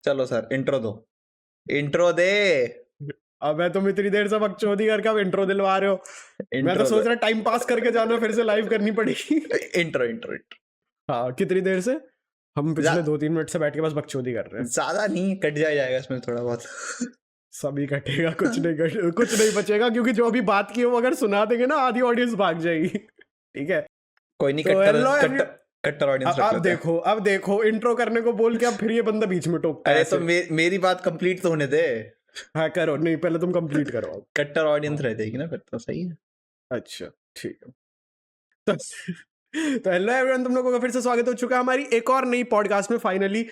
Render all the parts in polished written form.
चलो sir intro दो, intro दे। अबे तुम इतनी देर से बकचोदी करके अब इंट्रो दिलवा रहे हो। मैं तो इंट्रो सोच रहा टाइम पास करके जाना, फिर से लाइव करनी पड़ेगी। Intro intro intro. हाँ, कितनी देर से? हम पिछले जा- 2-3 मिनट से बैठ के बस बकचोदी कर रहे हैं। ज्यादा नहीं, कट जाएगा इसमें थोड़ा बहुत। सभी कटेगा, कुछ नहीं बचेगा, क्योंकि जो अभी बात की है वो अगर सुना देंगे ना, आधी ऑडियंस भाग जाएगी। ठीक है, कोई नहीं, तो कट्टर हेलो कट्टर कट्टर ऑडियंस रख लेते हैं। अब देखो इंट्रो करने को बोल के अब फिर ये बंदा बीच में टोकता है अरे ऐसे। तो मेरी बात कंप्लीट तो होने दे। हाँ करो, नहीं पहले तुम कंप्लीट करो अब। कट्टर ऑडियंस रह जाएगी ना फिर, तो सही है। अच्छा ठीक है। तो तो हेलो एवरीवन, तुम लोगों का फिर से स्वागत हो चुका है हमारी एक और नई पॉडकास्ट में। फाइनली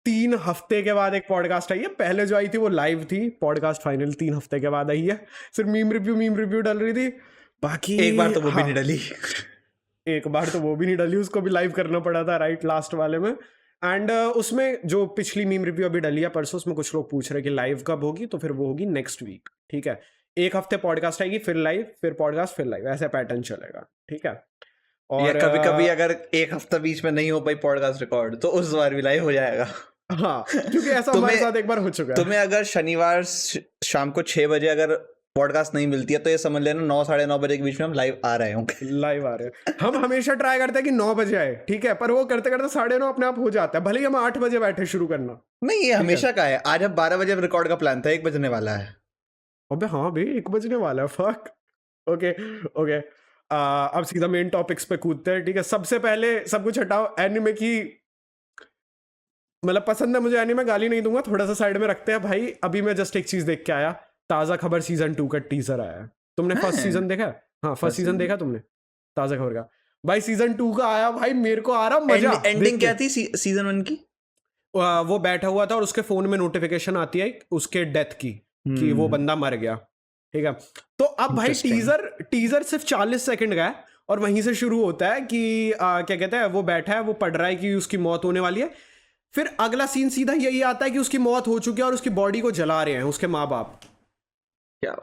3 हफ्ते के बाद एक पॉडकास्ट आई है। पहले जो आई थी वो लाइव थी, पॉडकास्ट फाइनली 3 हफ्ते के बाद आई है। सिर्फ मीम रिव्यू डल रही थी, बाकी एक बार तो वो भी नहीं डली। एक बार तो वो भी नहीं डली, उसको भी लाइव करना पड़ा था राइट लास्ट वाले में। एंड उसमें जो पिछली मीम रिव्यू अभी डली है परसों, उसमें कुछ लोग पूछ रहे हैं कि लाइव कब होगी, तो फिर वो होगी नेक्स्ट वीक। ठीक है, एक हफ्ते पॉडकास्ट आएगी, फिर लाइव, फिर पॉडकास्ट, फिर लाइव, ऐसा पैटर्न चलेगा। ठीक है, या और कभी कभी अगर एक हफ्ता बीच में नहीं हो पाई पॉडकास्ट रिकॉर्ड, तो उस बार भी लाइव हो जाएगा। हाँ, क्योंकि ऐसा हमारे साथ एक बार हो चुका है। तुम्हें अगर शनिवार शाम को 6 बजे अगर पॉडकास्ट नहीं मिलती है, तो ये समझ लेना 9 साढ़े 9 बजे के बीच में हम लाइव आ रहे होंगे। लाइव आ रहे हैं हम। हमेशा ट्राई करते हैं कि 9 बजे आए, ठीक है, पर वो करते करते 9:30 अपने आप हो जाता है। भले ही हम 8 बजे बैठे शुरू करना। नहीं, ये हमेशा का है। आज अब 12 बजे रिकॉर्ड का प्लान था, 1 बजने वाला है। अबे हाँ भाई, 1 बजने वाला है। फक। ओके ओके, अब सीधा मेन टॉपिक्स पे कूदते हैं। ठीक है, सबसे पहले सब कुछ हटाओ, एनिमे की मतलब पसंद है मुझे एनिमे, गाली नहीं दूंगा, थोड़ा सा साइड में रखते हैं भाई। अभी मैं जस्ट एक चीज देख के आया, ताजा खबर सीजन 2 का टीजर आया है। तुमने फर्स्ट सीजन देखा? हाँ, फर्स्ट सीजन देखा तुमने ताजा खबर का? भाई सीजन 2 का आया भाई, मेरे को आ रहा मजा। एंडिंग क्या थी सीजन 1 की? वो बैठा हुआ था और उसके फोन में नोटिफिकेशन आती है उसके डेथ की, कि वो बंदा मर गया। ठीक है, तो अब भाई टीजर सिर्फ 40 सेकंड का है, और वहीं से शुरू होता है कि क्या कहते हैं, वो बैठा है, वो पढ़ रहा है कि उसकी मौत होने वाली है। फिर अगला सीन सीधा यही आता है कि उसकी मौत हो चुकी है और उसकी बॉडी को जला रहे हैं उसके माँ बाप।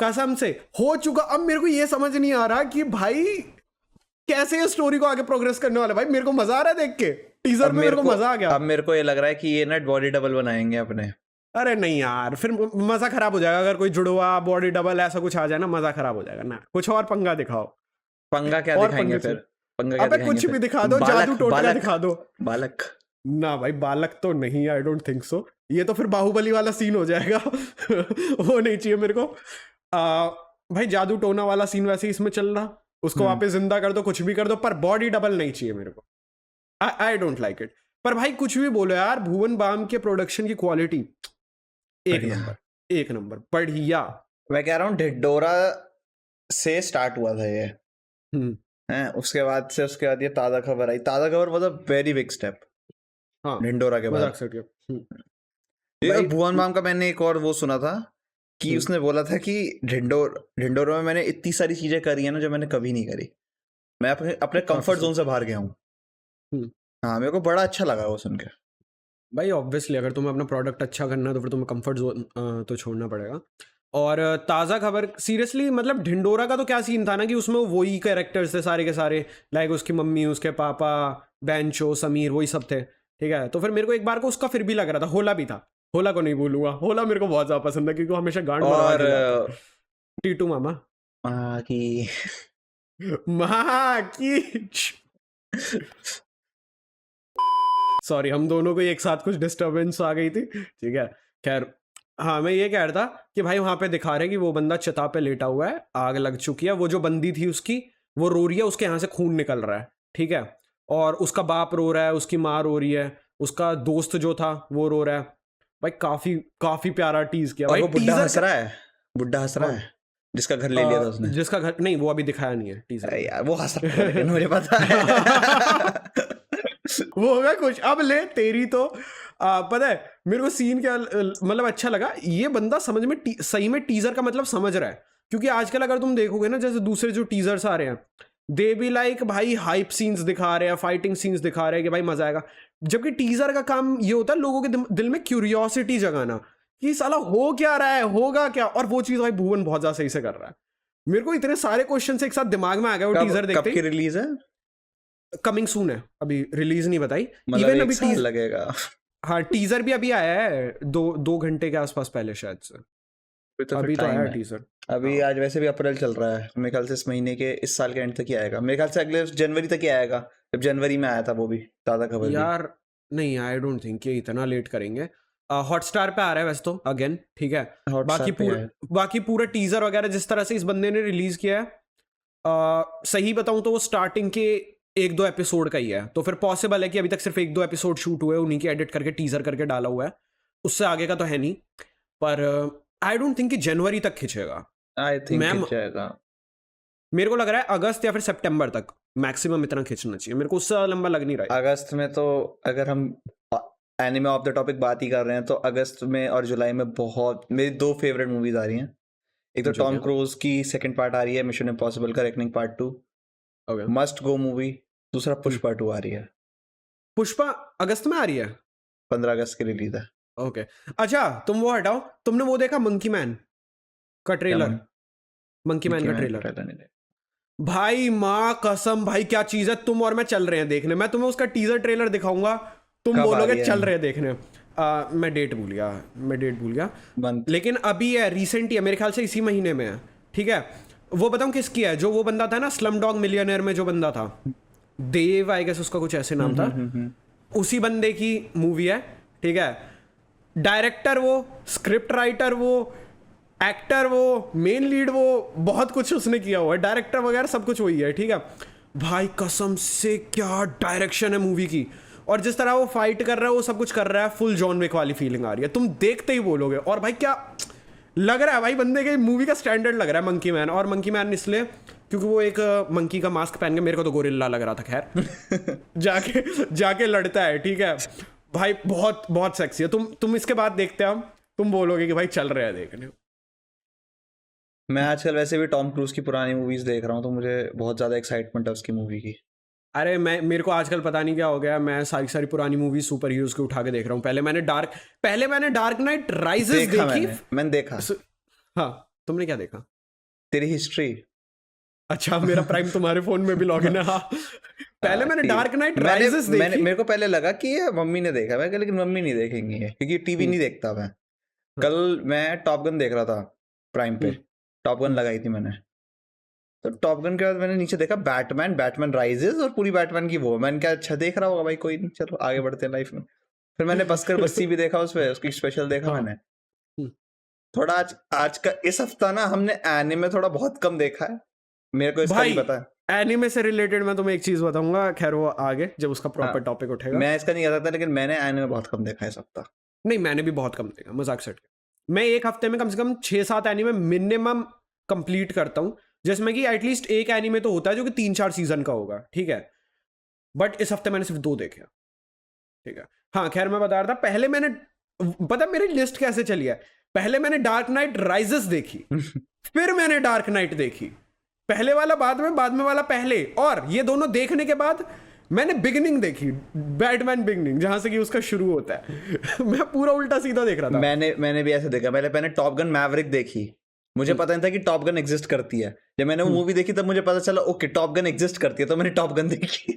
कसम से हो चुका। अब मेरे को ये समझ नहीं आ रहा कि भाई कैसे ये स्टोरी को आगे प्रोग्रेस करने वाला। भाई मेरे को मजा आ रहा है देख के, टीजर में मेरे को मजा आ गया। अब मेरे को ये लग रहा है कि ये ना बॉडी डबल बनाएंगे अपने। अरे नहीं यार, फिर मजा खराब हो जाएगा। अगर कोई जुड़वा बॉडी डबल ऐसा कुछ आ जाए ना, मजा खराब हो जाएगा ना। कुछ और पंगा दिखाओ। पंगा क्या दिखाएंगे फिर? पंगा क्या अबे दिखाएंगे कुछ फिर? भी दिखा दो, जादू टोटका दिखा दो। बालक ना भाई, बालक तो नहीं, आई डोंट थिंक सो। ये तो फिर बाहुबली वाला सीन हो जाएगा। वो नहीं चाहिए मेरे को। भाई जादू टोना वाला सीन वैसे ही इसमें चल रहा, उसको वापस जिंदा कर दो, कुछ भी कर दो, पर बॉडी डबल नहीं चाहिए मेरे को। I don't like it. पर भाई कुछ भी बोलो यार, भुवन बाम के प्रोडक्शन की क्वालिटी एक नंबर बढ़िया। मैं कह रहा हूँ ढिढोरा से स्टार्ट हुआ था ये, हैं, उसके बाद ये ताजा खबर आई। ताजा खबर was a very big step. हाँ, ढिंडोरा के बाद भुवन बाम का मैंने एक और वो सुना था कि उसने बोला था कि ढिंडोरा में मैंने इतनी सारी चीजें करी है ना जो मैंने कभी नहीं करी। मैं अपने कंफर्ट जोन से बाहर गया हूँ। हाँ, मेरे को बड़ा अच्छा लगा वो सुन के। भाई ऑब्वियसली अगर तुम्हें अपना प्रोडक्ट अच्छा करना है तो फिर तुम्हें कंफर्ट जोन तो छोड़ना पड़ेगा। और ताज़ा खबर सीरियसली, मतलब ढिंडोरा का तो क्या सीन था ना कि उसमें वही कैरेक्टर्स थे सारे के सारे, लाइक उसकी मम्मी, उसके पापा, बेंचो, समीर, वही सब थे। ठीक है, तो फिर मेरे को एक बार को उसका फिर भी लग रहा था। होला भी था, होला को नहीं बोलूंगा, होला मेरे को बहुत ज़्यादा पसंद है क्योंकि हमेशा गांड और टीटू मामा की सॉरी, हम दोनों को एक साथ कुछ डिस्टर्बेंस आ गई थी। ठीक है, खैर हाँ, मैं ये कह रहा था कि भाई वहां पे दिखा रहे कि वो बंदा चिता पे लेटा हुआ है, आग लग चुकी है, वो जो बंदी थी उसकी वो रो रही है, उसके यहाँ से खून निकल रहा है। ठीक है, और उसका बाप रो रहा है, उसकी माँ रो रही है, उसका दोस्त जो था वो रो रहा है। भाई काफी काफी प्यारा टीज किया भाई। वो बुढ़ा हंस रहा है, बुढ़ा हंस रहा है जिसका घर ले लिया था उसने। जिसका घर नहीं, वो अभी दिखाया नहीं है टीजर यार, वो हंस रहा है लेकिन मुझे पता है। वो होगा कुछ। अब ले तेरी तो पता है मेरे को सीन क्या मतलब अच्छा लगा, ये बंदा समझ में सही में टीजर का मतलब समझ रहा है। क्योंकि आजकल अगर तुम देखोगे ना, जैसे दूसरे जो टीजर्स आ रहे हैं, दे भी लाइक भाई हाइप सीन्स दिखा रहे हैं, फाइटिंग सीन्स दिखा रहे हैं कि भाई मजा आएगा। जबकि टीजर का काम ये होता है लोगों के दिल में क्यूरियोसिटी जगाना कि साला हो क्या रहा है, होगा क्या। और वो चीज भाई भुवन बहुत ज्यादा सही से कर रहा है। मेरे को इतने सारे क्वेश्चन एक साथ दिमाग में आ गए वो टीजर देखते। कब की रिलीज है? कमिंग सून है, अभी रिलीज नहीं बताई। मतलब इवन एक अभी साल लगेगा। हाँ टीजर भी अभी आया है 2 घंटे के आसपास पहले शायद से। अभी तो आया टीजर। अभी आज वैसे भी अप्रैल चल रहा है, मेरे ख्याल से इस महीने के इस साल के एंड तक ही आएगा, मेरे ख्याल से अगले जनवरी तक ही आएगा। जब जनवरी में आया था वो भी ज्यादा खबर यार नहीं, आई डोंट थिंक ये इतना लेट करेंगे। हॉटस्टार पे आ रहा है वैसे तो अगेन, ठीक है। बाकी पूरा टीजर वगैरह जिस तरह से इस बंदे ने रिलीज किया है, सही बताऊं तो वो स्टार्टिंग के 1-2 एपिसोड का ही है, तो फिर पॉसिबल है कि अभी तक सिर्फ 1-2 एपिसोड शूट हुए, उन्हीं की एडिट करके टीजर करके डाला हुआ है, उससे आगे का तो है नहीं। पर आई डोंट थिंक कि जनवरी तक खिंचेगा। I think खिंचेगा। मेरे को लग रहा है अगस्त या फिर सितंबर तक मैक्सिमम इतना खींचना चाहिए, मेरे को उससे लंबा लग नहीं रहा है। अगस्त में तो अगर हम एनिमे ऑफ द टॉपिक बात ही कर रहे हैं तो अगस्त में और जुलाई में बहुत मेरी 2 फेवरेट मूवीज आ रही हैं। एक तो टॉम क्रूज की सेकंड पार्ट आ रही है, मिशन इम्पॉसिबल का reckoning part 2, must go movie. दूसरा पुष्पा 2 आ रही है। पुष्पा अगस्त में आ रही है, 15 अगस्त की रिलीज है। ओके अच्छा तुम वो हटाओ, तुमने वो देखा मंकी मैन का ट्रेलर? मंकी मैन का ट्रेलर भाई माँ कसम भाई क्या चीज है। तुम और मैं चल रहे हैं देखने, मैं तुम्हें उसका टीजर ट्रेलर दिखाऊंगा, तुम बोलोगे चल रहे हैं देखने। मैं डेट भूल गया लेकिन अभी है, रिसेंट ही है, मेरे ख्याल से इसी महीने में है, ठीक है। वो बताऊं किसकी है? जो वो बंदा था ना स्लम डॉग मिलियनेयर में, जो बंदा था देव, आई गेस उसका कुछ ऐसे नाम था, उसी बंदे की मूवी है, ठीक है। डायरेक्टर वो, स्क्रिप्ट राइटर वो, एक्टर वो, मेन लीड वो, बहुत कुछ उसने किया हुआ है, डायरेक्टर वगैरह सब कुछ वही है, ठीक है भाई। कसम से क्या डायरेक्शन है मूवी की, और जिस तरह वो फाइट कर रहा है, वो सब कुछ कर रहा है, फुल जॉन विक वाली फीलिंग आ रही है, तुम देखते ही बोलोगे। और भाई क्या लग रहा है भाई, बंदे के मूवी का स्टैंडर्ड लग रहा है मंकी मैन। और मंकी मैन इसलिए क्योंकि वो एक मंकी का मास्क पहन के, मेरे को तो गोरिल्ला लग रहा था खैर जाके लड़ता है, ठीक है भाई, बहुत बहुत सेक्सी है। तुम इसके बाद देखते हो, तुम बोलोगे कि भाई चल रहे हैं देखने। मैं आजकल वैसे भी टॉम क्रूज की पुरानी मूवीज देख रहा हूँ, तो मुझे बहुत ज्यादा एक्साइटमेंट है उसकी मूवी की। अरे मेरे को आजकल पता नहीं क्या हो गया, मैं सारी पुरानी मूवी सुपर हीरोज की उठा के देख रहा हूँ। पहले मैंने डार्क नाइट राइजेस देखी। मैंने देखा। हाँ तुमने क्या देखा? तेरी हिस्ट्री। अच्छा मेरा प्राइम तुम्हारे फोन में भी लॉगिन है। हाँ पहले मैंने डार्क नाइट राइजेस देखी। मेरे को पहले लगा कि ये मम्मी ने देखा, मैं लेकिन मम्मी नहीं देखेंगी क्योंकि टीवी नहीं देखता मैं। कल मैं टॉप गन देख रहा था प्राइम पे, टॉप गन लगाई थी मैंने, तो टॉप गन के बाद मैंने नीचे देखा बैटमैन राइजेस, और पूरी बैटमैन की वो, मैंने क्या अच्छा देख रहा होगा भाई, कोई नहीं चलो आगे बढ़ते हैं लाइफ में। फिर मैंने बस्कर बस्ती भी देखा, उस पे उसकी स्पेशल देखा मैंने। थोड़ा आज का इस हफ्ता ना हमने एनिमे थोड़ा बहुत कम देखा है, मेरे को इसका नहीं पता है। एनिमे से रिलेटेड मैं तुम्हें एक चीज बताऊंगा, खैर वो आगे जब उसका प्रॉपर टॉपिक उठेगा। मैं इसका नहीं कहता था, लेकिन मैंने एनिमे बहुत कम देखा है इस हफ्ता। नहीं मैंने भी बहुत कम देखा, मजाक सेट। मैं एक हफ्ते में कम से कम 6-7 एनिमे मिनिमम कंप्लीट करता हूँ, जिसमें कि एटलीस्ट एक एनिमे तो होता है जो कि 3-4 सीजन का होगा, ठीक है। बट इस हफ्ते मैंने सिर्फ 2 देखे, ठीक है। हाँ खैर मैं बता रहा था, पहले मैंने, पता मेरी लिस्ट कैसे चली है, पहले मैंने डार्क नाइट राइजेस देखी फिर मैंने डार्क नाइट देखी, पहले वाला बाद में वाला पहले, और ये दोनों देखने के बाद मैंने बिगिनिंग देखी, बैटमैन बिगिनिंग, जहां से कि उसका शुरू होता है। मैं पूरा उल्टा सीधा देख रहा था। मैंने भी ऐसे देखा। मैंने टॉप गन मैवरिक देखी, मुझे पता नहीं था कि टॉप गन एग्जिस्ट करती है। जब मैंने वो मूवी देखी तब मुझे पता चला ओके टॉप गन एग्जिस्ट करती है, तो मैंने टॉप गन देखी।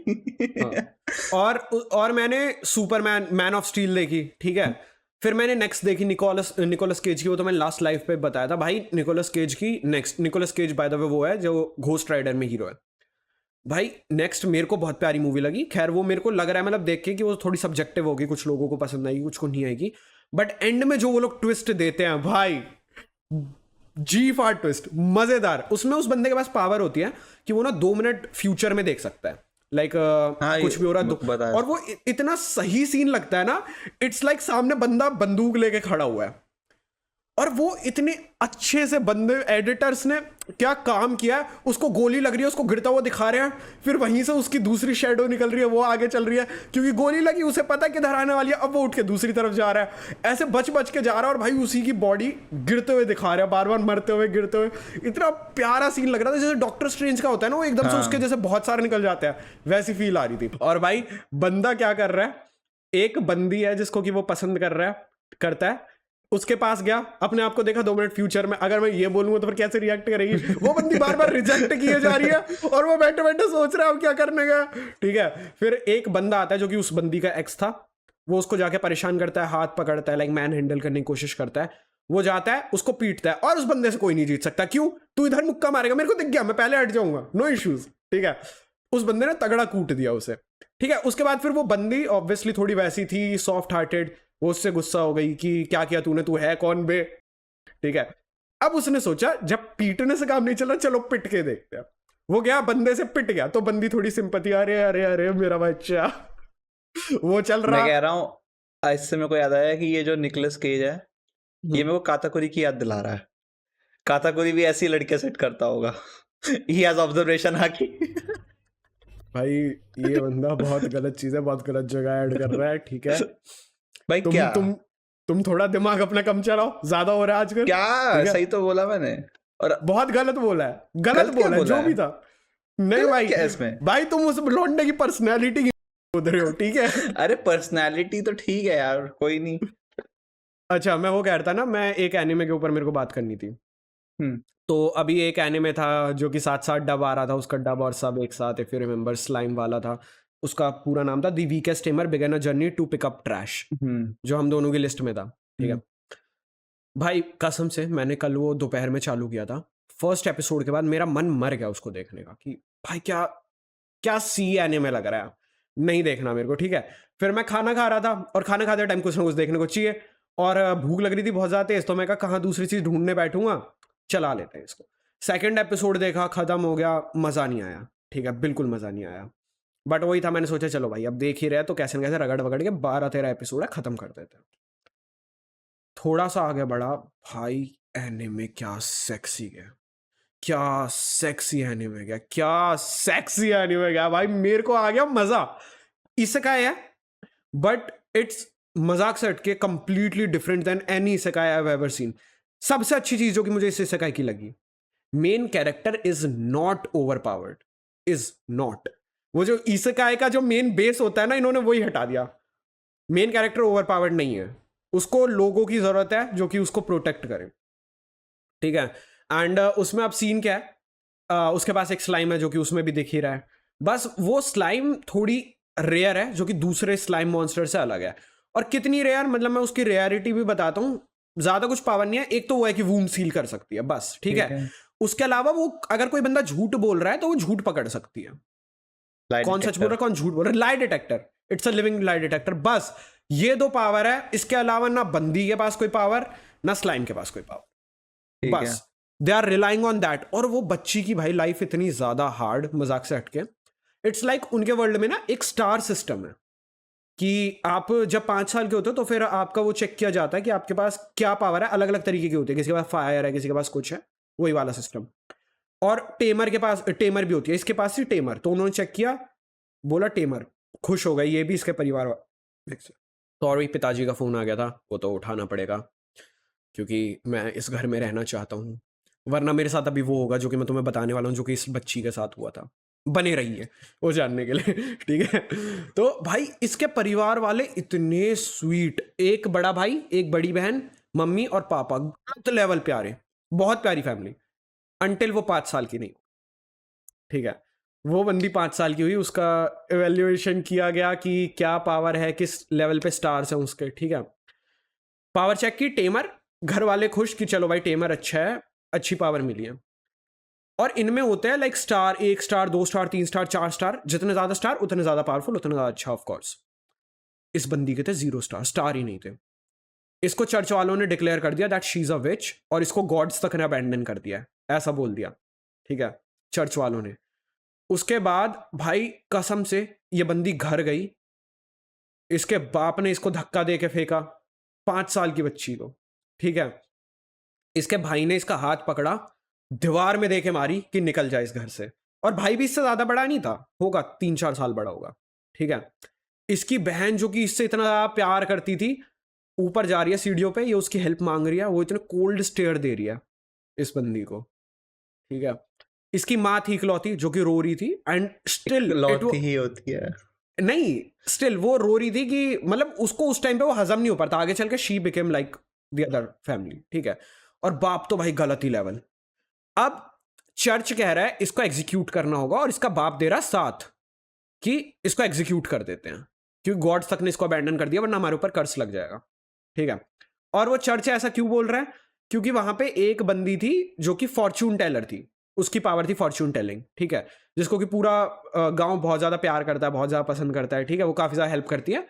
और मैंने सुपरमैन मैन ऑफ स्टील देखी, ठीक है। फिर मैंने नेक्स्ट देखी निकोलस केज की, वो तो मैंने लास्ट लाइव पे बताया था भाई। निकोलस केज की next, Nicolas Cage by the way वो है जो घोस्ट राइडर में हीरो है भाई। नेक्स्ट मेरे को बहुत प्यारी मूवी लगी, खैर वो मेरे को लग रहा है मतलब देख के कि वो थोड़ी सब्जेक्टिव होगी, कुछ लोगों को पसंद आएगी कुछ को नहीं आएगी, बट एंड में जो वो लोग ट्विस्ट देते हैं भाई, G-फार ट्विस्ट मजेदार। उसमें उस बंदे के पास पावर होती है कि वो ना 2 मिनट फ्यूचर में देख सकता है, लाइक कुछ भी हो रहा है, और वो इतना सही सीन लगता है ना, इट्स लाइक सामने बंदा बंदूक लेके खड़ा हुआ है, और वो इतने अच्छे से बंदे एडिटर्स ने क्या काम किया है, उसको गोली लग रही है, उसको गिरता हुआ दिखा रहे हैं, फिर वहीं से उसकी दूसरी शेडो निकल रही है, वो आगे चल रही है, क्योंकि गोली लगी, उसे पता है किधर आने वाली है, अब वो उठ के दूसरी तरफ जा रहा है, ऐसे बच के जा रहा है, और भाई उसी की बॉडी गिरते हुए दिखा रहा है, बार बार मरते हुए गिरते हुए। इतना प्यारा सीन लग रहा था, जैसे डॉक्टर स्ट्रेंज का होता है ना, वो एकदम से उसके जैसे बहुत सारे निकल जाते हैं, वैसी फील आ रही थी। और भाई बंदा क्या कर रहा है, एक बंदी है जिसको कि वो पसंद करता है, उसके पास गया, अपने आप को देखा 2 मिनट फ्यूचर में, अगर मैं ये बोलूंगा तो फिर कैसे रिएक्ट करेगी, वो बंदी बार बार रिजेक्ट किए जा रही है, और वो बैठे बैठे सोच रहा है अब क्या करने का, ठीक है। फिर एक बंदा आता है जो कि उस बंदी का एक्स था, वो उसको जाके परेशान करता है, हाथ पकड़ता है, लाइक मैन हैंडल करने की कोशिश करता है। वो जाता है, उसको पीटता है, और उस बंदे से कोई नहीं जीत सकता। क्यों? तू इधर मुक्का मारेगा, मेरे को दिख गया, मैं पहले हट जाऊंगा, नो इश्यूज, ठीक है। उस बंदे ने तगड़ा कूट दिया उसे, ठीक है। उसके बाद फिर वो बंदी ऑब्वियसली थोड़ी वैसी थी, सॉफ्ट हार्टेड, वो उससे गुस्सा हो गई कि क्या किया तूने, तू है कौन बे, ठीक है। अब उसने सोचा जब पीटने से काम नहीं चल रहा, चलो पिट के देखते हैं। वो गया, बंदे से पिट गया, तो बंदी थोड़ी सिंपैथी, अरे अरे अरे मेरा बच्चा वो चल रहा। मैं कह रहा हूँ, इससे मेरे को याद आया कि ये जो निकोलस केज है, ये मेरे को काताकुरी की याद दिला रहा है। काताकुरी भी ऐसी लड़के सेट करता होगा। He has observation hockey. भाई ये बंदा बहुत गलत चीज है, बहुत गलत जगह ऐड कर रहा है, ठीक है भाई तुम क्या तुम थोड़ा दिमाग अपना कम चलाओ, ज्यादा हो रहा है आजकल। क्या सही तो बोला मैंने, और बहुत गलत बोला है, गलत बोला है जो भी था। नहीं भाई, क्या इसमें? भाई तुम उस लौंडे की पर्सनैलिटी उधर हो, ठीक है। अरे पर्सनैलिटी तो ठीक है यार, कोई नहीं। अच्छा, मैं वो कह रहा था ना, मैं एक एनिमे के ऊपर मेरे को बात करनी थी। तो अभी एक एनिमे था जो कि साथ साथ डब आ रहा था, उसका डब और सब एक साथ, इफ यू रिमेंबर, स्लाइम वाला था। उसका पूरा नाम था the weakest tamer began a journey to pick up trash, जो हम दोनों की लिस्ट में था, ठीक है। भाई कसम से मैंने कल वो दोपहर में चालू किया था, फर्स्ट एपिसोड के बाद मेरा मन मर गया उसको देखने का, कि भाई क्या क्या सी एनिमे लग रहा है, नहीं देखना मेरे को, ठीक है। फिर मैं खाना खा रहा था, और खाना खाते टाइम कुछ ना कुछ देखने को चाहिए, और भूख लग रही थी बहुत ज़्यादा तेज, तो मैं कहा कहाँ दूसरी चीज़ ढूंढने बैठूंगा, चला लेते हैं इसको। सेकंड एपिसोड देखा, खत्म हो गया, मज़ा नहीं आया, ठीक है, बिल्कुल मज़ा नहीं आया। बट वही था, मैंने सोचा चलो भाई अब देख ही रहे तो कैसे न कैसे रगड़ वगड़ के 12-13 एपिसोड है, खत्म कर देते हैं। थोड़ा सा आगे बढ़ा, भाई एनिमे क्या सेक्सी है, क्या सेक्सी एनिमे गया, क्या सेक्सी एनिमे गया भाई, मेरे को आ गया मजा। इसेकाई है, बट इट्स मजाक से हटके completely different than any isekai I have ever seen. सबसे अच्छी चीज जो कि मुझे इस इसेकाई की लगी, main character is not over powered, is not. वो जो इसेकाई का जो मेन बेस होता है ना, इन्होंने वही हटा दिया। मेन कैरेक्टर ओवर पावर्ड नहीं है, उसको लोगों की जरूरत है जो कि उसको प्रोटेक्ट करें, ठीक है। एंड उसमें अब सीन क्या है, उसके पास एक स्लाइम है जो कि उसमें भी दिख ही रहा है, बस वो स्लाइम थोड़ी रेयर है जो कि दूसरे स्लाइम मॉन्स्टर से अलग है। और कितनी रेयर, मतलब मैं उसकी रेयरिटी भी बताता हूँ, ज्यादा कुछ पावर नहीं है। एक तो वो है कि वूंड सील कर सकती है बस, ठीक है। उसके अलावा वो अगर कोई बंदा झूठ बोल रहा है तो वो झूठ पकड़ सकती है, कौन सच बोल रहा है कौन झूठ बोल रहा है, lie detector, it's a living lie detector. बस ये दो पावर है, इसके अलावा ना बंदी के पास कोई पावर, ना स्लाइम के पास कोई पावर, बस they are relying on that. और वो बच्ची की भाई लाइफ इतनी ज्यादा हार्ड, मजाक से हटके, इट्स लाइक उनके वर्ल्ड में ना एक स्टार सिस्टम है कि आप जब 5 साल के होते हो तो फिर आपका वो चेक किया जाता है कि आपके पास क्या पावर है, अलग अलग तरीके की होती है, किसी के पास फायर है, किसी के पास कुछ है, वही वाला सिस्टम। और टेमर के पास टेमर भी होती है, इसके पास ही टेमर, तो उन्होंने चेक किया, बोला टेमर, खुश हो गए ये भी, इसके परिवार तो। और पिताजी का फोन आ गया था, वो तो उठाना पड़ेगा क्योंकि मैं इस घर में रहना चाहता हूँ, वरना मेरे साथ अभी वो होगा जो कि मैं तुम्हें बताने वाला हूँ, जो कि इस बच्ची के साथ हुआ था। बने रहिए वो जानने के लिए, ठीक है। तो भाई इसके परिवार वाले इतने स्वीट, एक बड़ा भाई, एक बड़ी बहन, मम्मी और पापा, गलत लेवल प्यारे, बहुत प्यारी फैमिली, अंटिल वो 5 साल की नहीं, ठीक है। वो बंदी 5 साल की हुई, उसका एवेल्युएशन किया गया कि क्या पावर है, किस लेवल पे स्टार्स हैं उसके, ठीक है। पावर चेक की, टेमर, घर वाले खुश कि चलो भाई टेमर अच्छा है, अच्छी पावर मिली है। और इनमें होते हैं like star, 1 star, 2 star, 3 star, 4 star, जितने ज्यादा स्टार उतने ज्यादा पावरफुल, उतने ज्यादा अच्छा, ऑफ कोर्स। इस बंदी के थे 0 स्टार, स्टार ही नहीं थे। इसको चर्च वालों ने डिक्लेयर कर दिया दैट शी इज अ विच, और इसको गॉड्स तक ने अबैंडन कर दिया है, ऐसा बोल दिया, ठीक है, चर्च वालों ने। उसके बाद भाई कसम से ये बंदी घर गई, इसके बाप ने इसको धक्का दे के फेंका, 5 साल की बच्ची को, ठीक है। इसके भाई ने इसका हाथ पकड़ा, दीवार में देके मारी कि निकल जाए इस घर से। और भाई भी इससे ज्यादा बड़ा नहीं था, होगा 3-4 साल बड़ा होगा, ठीक है। इसकी बहन जो कि इससे इतना ज्यादा प्यार करती थी, ऊपर जा रही है सीढ़ियों पे, ये उसकी हेल्प मांग रही है, वो इतने कोल्ड स्टेयर दे रही है इस बंदी को, ठीक है। इसकी माँ थी इकलौती जो कि रो रही थी, एंड स्टिल इकलौती ही होती है, नहीं, स्टिल वो रो रही थी कि मतलब उसको उस टाइम पे वो हजम नहीं हो पाता, आगे चल के she became like the other family, ठीक है। और बाप तो भाई गलत ही लेवल। अब चर्च कह रहा है इसको एग्जीक्यूट करना होगा, और इसका बाप दे रहा साथ कि इसको एग्जीक्यूट कर देते हैं, क्योंकि गॉड्स तक ने इसको अबैंडन कर दिया, वरना हमारे ऊपर कर्स लग जाएगा, ठीक है। और वो चर्च ऐसा क्यों बोल रहा है? क्योंकि वहां पे एक बंदी थी जो कि फॉर्च्यून टेलर थी, उसकी पावर थी फॉर्च्यून टेलिंग, ठीक है, जिसको कि पूरा गांव बहुत ज्यादा प्यार करता है, बहुत ज्यादा पसंद करता है, ठीक है, वो काफी ज्यादा हेल्प करती है।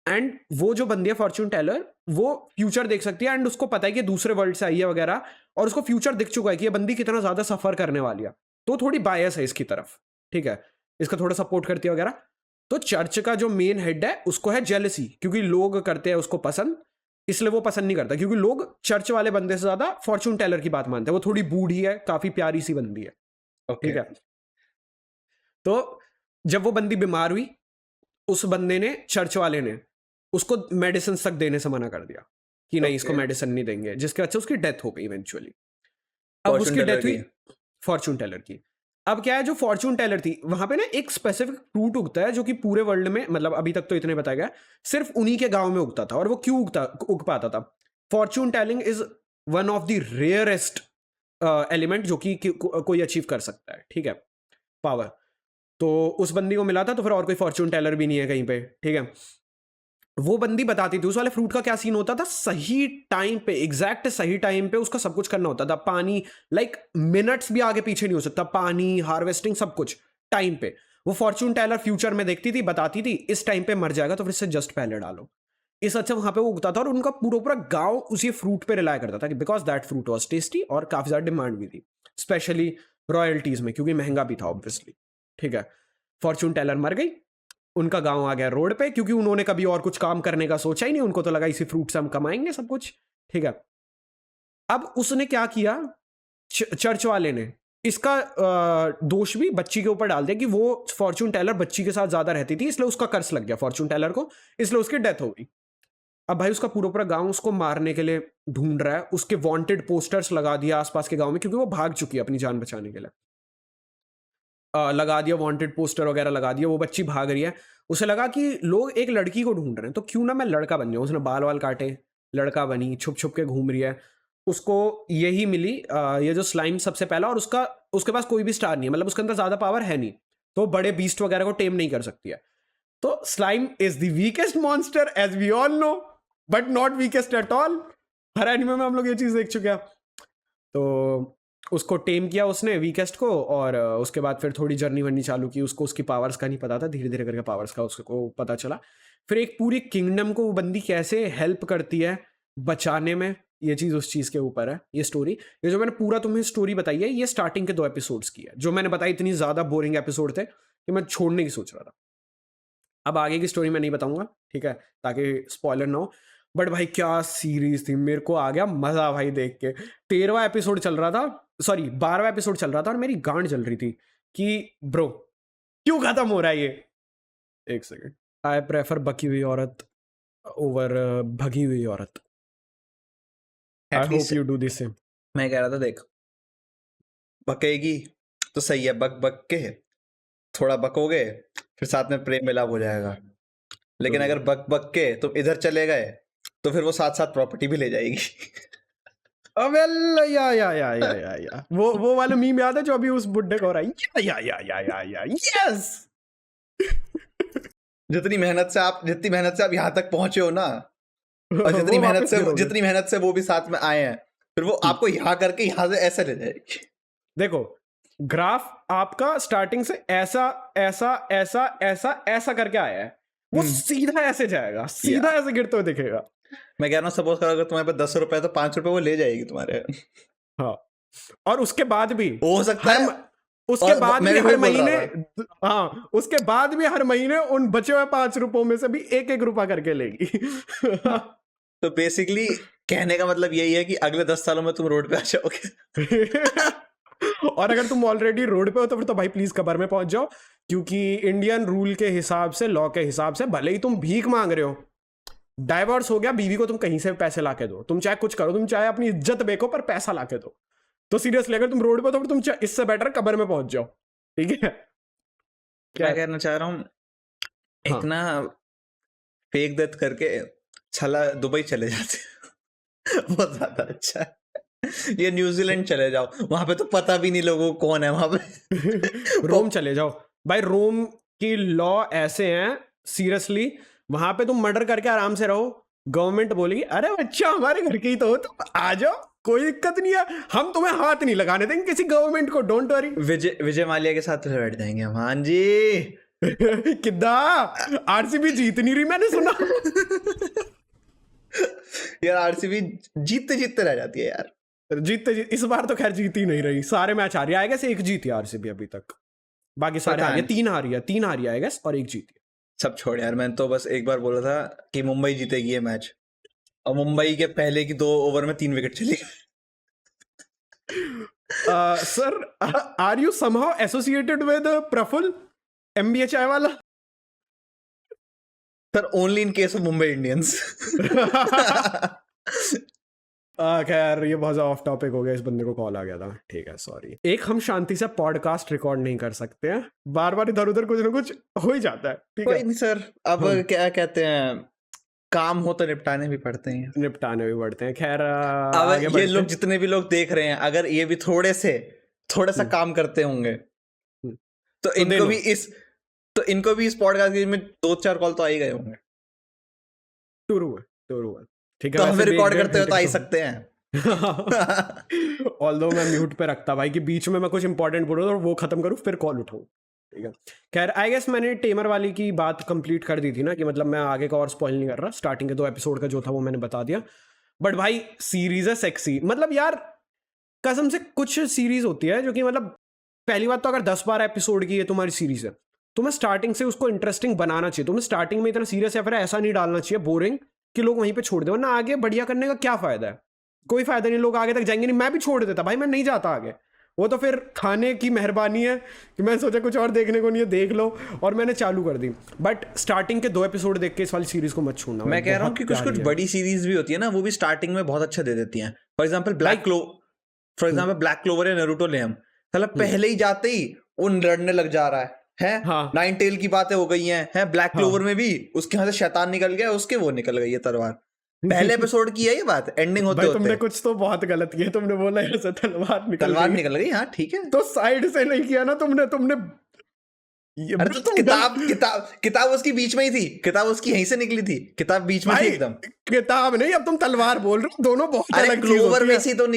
एंड वो जो बंदी है फॉर्च्यून टेलर, वो फ्यूचर देख सकती है, एंड उसको पता है कि दूसरे वर्ल्ड से आई है वगैरह, और उसको फ्यूचर दिख चुका है कि ये बंदी कितना ज्यादा सफर करने वाली है, तो थोड़ी बायस है इसकी तरफ, ठीक है, इसका थोड़ा सपोर्ट करती है वगैरह। तो चर्च का जो मेन हेड है उसको है जेलसी, क्योंकि लोग करते हैं उसको पसंद, इसलिए वो पसंद नहीं करता, क्योंकि लोग चर्च वाले बंदे से ज्यादा फॉर्च्यून टेलर की बात मानते हैं। वो थोड़ी बूढ़ी है, काफी प्यारी सी बंदी है, ठीक है। तो जब वो बंदी बीमार हुई, उस बंदे ने, चर्च वाले ने उसको मेडिसिन तक देने से मना कर दिया कि नहीं इसको मेडिसिन नहीं देंगे, जिसके वजह से उसकी डेथ हो गई इवेंचुअली। अब उसकी डेथ हुई फॉर्च्यून टेलर की। अब क्या है, जो फॉर्च्यून टेलर थी वहां पे ना एक स्पेसिफिक फ्रूट उगता है जो कि पूरे वर्ल्ड में, मतलब अभी तक तो इतने बताया गया, सिर्फ उन्हीं के गांव में उगता था। और वो क्यों उग पाता था? Fortune telling is one of the rarest element जो कि कोई अचीव कर सकता है, ठीक है, पावर। तो उस बंदी को मिला था, तो फिर और कोई फॉर्च्यून टेलर भी नहीं है कहीं पे, ठीक है। वो बंदी बताती थी उस वाले फ्रूट का क्या सीन होता था, सही टाइम पे, एग्जैक्ट सही टाइम पे उसका सब कुछ करना होता था। पानी, लाइक मिनट्स भी आगे पीछे नहीं हो सकता, पानी, हार्वेस्टिंग, सब कुछ टाइम पे। वो फॉर्च्यून टेलर फ्यूचर में देखती थी, बताती थी इस टाइम पे मर जाएगा तो फिर इससे जस्ट पहले डालो। इस अच्छा वहां पे वो उगता था, और उनका पूरा पूरा गांव उसी फ्रूट पे रिलाय करता था, because that fruit was tasty और काफी ज्यादा डिमांड भी थी, स्पेशली रॉयल्टीज में, क्योंकि महंगा भी था ऑब्वियसली, ठीक है। फॉर्च्यून टेलर मर गई, उनका गांव आ गया रोड पे, क्योंकि उन्होंने कभी और कुछ काम करने का सोचा ही नहीं, उनको तो लगा इसी फ्रूट से हम कमाएंगे सब कुछ, ठीक है। अब उसने क्या किया, चर्च वाले ने इसका दोष भी बच्ची के ऊपर डाल दिया कि वो फॉर्च्यून टेलर बच्ची के साथ ज्यादा रहती थी, इसलिए उसका कर्ज लग गया फॉर्च्यून टेलर को, इसलिए उसकी डेथ हो गई। अब भाई उसका पूरा पूरा गांव उसको मारने के लिए ढूंढ रहा है, उसके वांटेड पोस्टर्स लगा दिया आसपास के गांव में, क्योंकि वो भाग चुकी है अपनी जान बचाने के लिए। लगा दिया वांटेड पोस्टर वगैरह लगा दिया, वो बच्ची भाग रही है। उसे लगा कि लोग एक लड़की को ढूंढ रहे हैं, तो क्यों ना मैं लड़का बन जाऊं। उसने बाल वाल काटे, लड़का बनी, छुप छुप के घूम रही है। उसको यही मिली ये जो स्लाइम सबसे पहला, और उसके पास कोई भी स्टार नहीं है, मतलब उसके अंदर ज्यादा पावर है नहीं, तो बड़े बीस्ट वगैरह को टेम नहीं कर सकती है। तो slime is the weakest monster as we all know, but not weakest at all. हर एनिमे में हम लोग ये चीज देख चुके हैं। तो उसको टेम किया उसने वीकेस्ट को, और उसके बाद फिर थोड़ी जर्नी वर्नी चालू की। उसको उसकी पावर्स का नहीं पता था, धीरे धीरे करके पावर्स का उसको पता चला। फिर एक पूरी किंगडम को वो बंदी कैसे हेल्प करती है बचाने में, ये चीज उस चीज के ऊपर है ये स्टोरी। ये जो मैंने पूरा तुम्हें स्टोरी बताई है, ये स्टार्टिंग के 2 एपिसोड्स की है। जो मैंने बताई इतनी ज्यादा बोरिंग एपिसोड थे कि मैं छोड़ने की सोच रहा था। अब आगे की स्टोरी मैं नहीं बताऊंगा, ठीक है, ताकि स्पॉइलर ना हो। बट भाई क्या सीरीज थी, मेरे को आ गया मजा भाई देख के। 13वां एपिसोड चल रहा था, सॉरी 12वां एपिसोड चल रहा था, और मेरी गांड जल रही थी कि ब्रो क्यों खत्म हो रहा है ये। एक सेकंड, आई प्रेफर बकी हुई औरत ओवर भगी हुई औरत। I hope you do this same. मैं कह रहा था देख, बकेगी तो सही है, बक बक के थोड़ा बकोगे फिर साथ में प्रेम मिलाप हो जाएगा। लेकिन अगर बक बक के तुम इधर चले गए तो फिर वो साथ साथ प्रॉपर्टी भी ले जाएगी। अबे या वो वाला मीम याद है जो अभी उस बुड्ढे को हो रहा है, या यस। जितनी मेहनत से आप यहाँ तक पहुंचे हो ना, और जितनी मेहनत से वो भी साथ में आए हैं, फिर वो आपको यहाँ करके यहाँ से ऐसे ले जाएगी। देखो ग्राफ आपका स्टार्टिंग से ऐसा ऐसा ऐसा ऐसा ऐसा करके आया है, वो सीधा ऐसे जाएगा, सीधा ऐसे गिरते हुए दिखेगा। मैं कह रहा हूँ सपोज करो अगर तुम्हारे पास 10 रुपए तो 5 रुपए वो ले जाएगी तुम्हारे। हाँ, और उसके बाद भी हो सकता है, उसके बाद भी हर महीने, हाँ उसके बाद भी हर महीने उन बचे हुए 5 रुपयों में से भी 1-1 रुपया करके लेगी। तो बेसिकली कहने का मतलब यही है कि अगले 10 सालों में तुम रोड पे आ जाओगे। और अगर तुम ऑलरेडी रोड पे हो तो फिर तो भाई प्लीज कब्र में पहुंच जाओ, क्योंकि इंडियन रूल के हिसाब से, लॉ के हिसाब से, भले ही तुम भीख मांग रहे हो, डाइवोर्स हो गया, बीवी को तुम कहीं से पैसे लाके दो, तुम चाहे कुछ करो, तुम चाहे अपनी इज्जत बेचो पर पैसा लाके दो। तो सीरियसली अगर तुम रोड पे हो तो फिर तुम इससे बेटर कब्र में पहुंच जाओ, ठीक है। क्या कहना चाह रहा हूँ, एक ना फेक डेथ करके छला दुबई चले जाते बहुत ज्यादा अच्छा है। ये न्यूजीलैंड चले जाओ, वहां पे तो पता भी नहीं लोगों को कौन है वहां पे। रोम चले जाओ भाई, रोम की लॉ ऐसे हैं सीरियसली, वहां पे तुम मर्डर करके आराम से रहो, गवर्नमेंट बोलेगी अरे बच्चा हमारे घर के ही तो हो, तुम आ जाओ, कोई दिक्कत नहीं है, हम तुम्हें हाथ नहीं लगाने देंगे किसी गवर्नमेंट को, डोंट वरी। विजय माल्या के साथ बैठ जाएंगे हम। हाँ जी किदा आरसीबी जीत नहीं रही मैंने सुना। यार आरसीबी जीतते जीतते रह जाती है यार। इस बार तो खैर जीत ही नहीं रही, सारे मैच हारी आएगा, से एक जीती आरसीबी अभी तक, बाकी सारे हारी है, 3 हारी आएगा और 1 जीती। सब छोड़ यार, मैंने तो बस एक बार बोला था कि मुंबई जीतेगी ये मैच, और मुंबई के पहले की 2 ओवर में 3 विकेट चली। Sir are you somehow associated with Prafull MBA Chai Wala? Sir only in case of Mumbai Indians. खैर ये बहुत ज्यादा ऑफ टॉपिक हो गया, इस बंदे को कॉल आ गया था, ठीक है सॉरी। एक हम शांति से पॉडकास्ट रिकॉर्ड नहीं कर सकते हैं, बार बार इधर उधर कुछ ना कुछ हो ही जाता है, ठीक है। नहीं सर, अब क्या कहते हैं, काम हो तो निपटाने भी पड़ते हैं, खैर अब ये लोग जितने भी लोग देख रहे हैं, अगर ये भी थोड़ा सा काम करते होंगे तो इनको भी इस पॉडकास्ट में 2-4 कॉल तो आ ही गए होंगे। ठीक है, तो हम रिकॉर्ड करते हुए तो आ ही सकते हैं। ऑल्दो मैं म्यूट पे रखता भाई कि बीच में मैं कुछ इंपॉर्टेंट बोलूं और वो खत्म करूं फिर कॉल उठाऊं, ठीक है। खैर आई गेस मैंने टेमर वाली की बात कंप्लीट कर दी थी ना, कि मतलब मैं आगे का और स्पॉइल नहीं कर रहा, स्टार्टिंग के 2 एपिसोड का जो था वो मैंने बता दिया। बट भाई सीरीज है सेक्सी, मतलब यार कसम से कुछ सीरीज होती है जो कि मतलब पहली बात तो अगर 10-12 एपिसोड की है तुम्हारी सीरीज है, तुम्हें स्टार्टिंग से उसको इंटरेस्टिंग बनाना चाहिए, तुम्हें स्टार्टिंग में इतना सीरियस या फिर ऐसा नहीं डालना चाहिए बोरिंग कि लोग वहीं पे छोड़ दे, वरना आगे बढ़िया करने का क्या फायदा है, कोई फायदा नहीं, लोग आगे तक जाएंगे नहीं। मैं भी छोड़ देता भाई, मैं नहीं जाता आगे, वो तो फिर खाने की मेहरबानी है कि मैं सोचा कुछ और देखने को नहीं है, देख लो, और मैंने चालू कर दी। बट स्टार्टिंग के 2 एपिसोड देख के इस वाली सीरीज को मत छोड़ना। मैं कह रहा हूँ कि कुछ बड़ी सीरीज भी होती है ना, वो भी स्टार्टिंग में बहुत अच्छा दे देती हैं। फॉर एग्जाम्पल ब्लैक क्लोवर या नारुतो ले हम, मतलब पहले ही जाते ही उन लड़ने लग जा रहा है। हाँ। 9 टेल की बातें हो गई हैं, ब्लैक क्लोवर में भी उसके यहाँ से शैतान निकल गया, उसके वो निकल गई है तलवार। पहले एपिसोड की है ये बात, एंडिंग होते होते तुमने कुछ तो बहुत गलत किया, तुमने बोला ऐसे तलवार निकल गई। हाँ ठीक है, तो साइड से नहीं किया ना तुमने अरे तो किताब उसकी बीच में ही थी, किताब उसकी यहीं से निकली थी, किताब बीच में थी एकदम। किताब नहीं, अब तुम तलवार बोल रहे हो, दोनों बहुत अलग चीज क्लोवर में से तो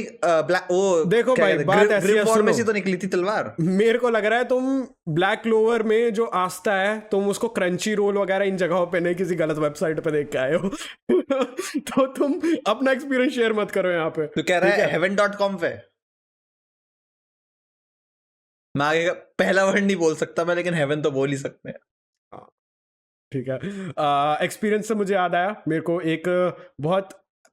देखो भाई बात ऐसी है, में से तो निकली थी तलवार। मेरे को लग रहा है तुम ब्लैक क्लोवर में जो आस्था है, तुम उसको क्रंची रोल वगैरह इन जगहों पे नहीं, किसी गलत वेबसाइट पे देख के आए हो। तो तुम अपना एक्सपीरियंस शेयर मत करो यहाँ पे। तो कह रहा है heaven.com पे, मैं आगे का पहला वर्ड नहीं बोल सकता मैं, लेकिन हेवन तो बोल ही सकते हैं। ठीक है, एक्सपीरियंस से मुझे याद आया, मेरे को एक बहुत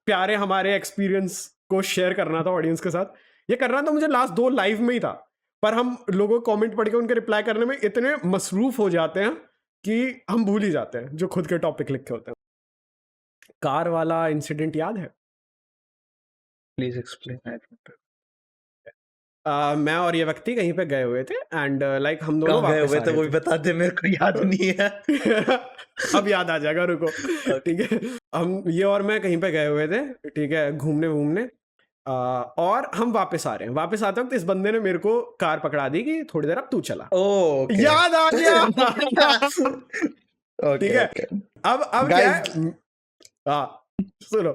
प्यारे हमारे एक्सपीरियंस को शेयर करना था ऑडियंस के साथ। ये करना था मुझे लास्ट 2 लाइव में ही था, पर हम लोगों को कमेंट पढ़ के उनके रिप्लाई करने में इतने मसरूफ हो जाते हैं कि हम भूल ही जाते हैं जो खुद के टॉपिक लिखे होते हैं। कार वाला इंसिडेंट याद है? Please explain. मैं और ये व्यक्ति कहीं पे गए हुए थे एंड लाइक हम दोनों गए हुए थे, वो भी बता दे, मेरे को याद नहीं है। अब याद आ जाएगा, रुको। ठीक है, हम ये और मैं कहीं पे गए हुए थे, ठीक है, घूमने और हम वापस आ रहे हैं। वापस आते वक्त इस बंदे ने मेरे को कार पकड़ा दी कि थोड़ी देर अब तू चला। याद आ गया। ठीक है, अब क्या है, सुनो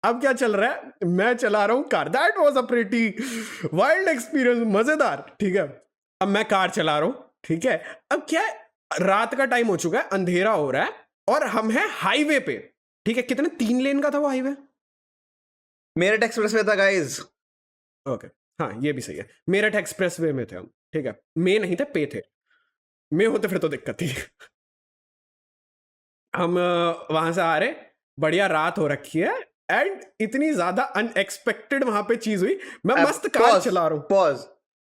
अब क्या चल रहा है, मैं चला रहा हूं car, that was a pretty wild experience, मजेदार। ठीक है, अब मैं कार चला रहा हूं, ठीक है, अब क्या है, रात का टाइम हो चुका है, अंधेरा हो रहा है और हम हैं हाईवे पे, ठीक है। कितने 3 लेन का था वो हाईवे? मेरठ एक्सप्रेस वे था गाइस। ओके, हाँ ये भी सही है, मेरठ एक्सप्रेस वे में थे हम, ठीक है, में नहीं थे, पे थे, में होते फिर तो दिक्कत थी। हम वहां से आ रहे, बढ़िया रात हो रखी है एंड इतनी ज्यादा अनएक्सपेक्टेड वहां पे चीज हुई। मैं मस्त कार चला रहा हूं।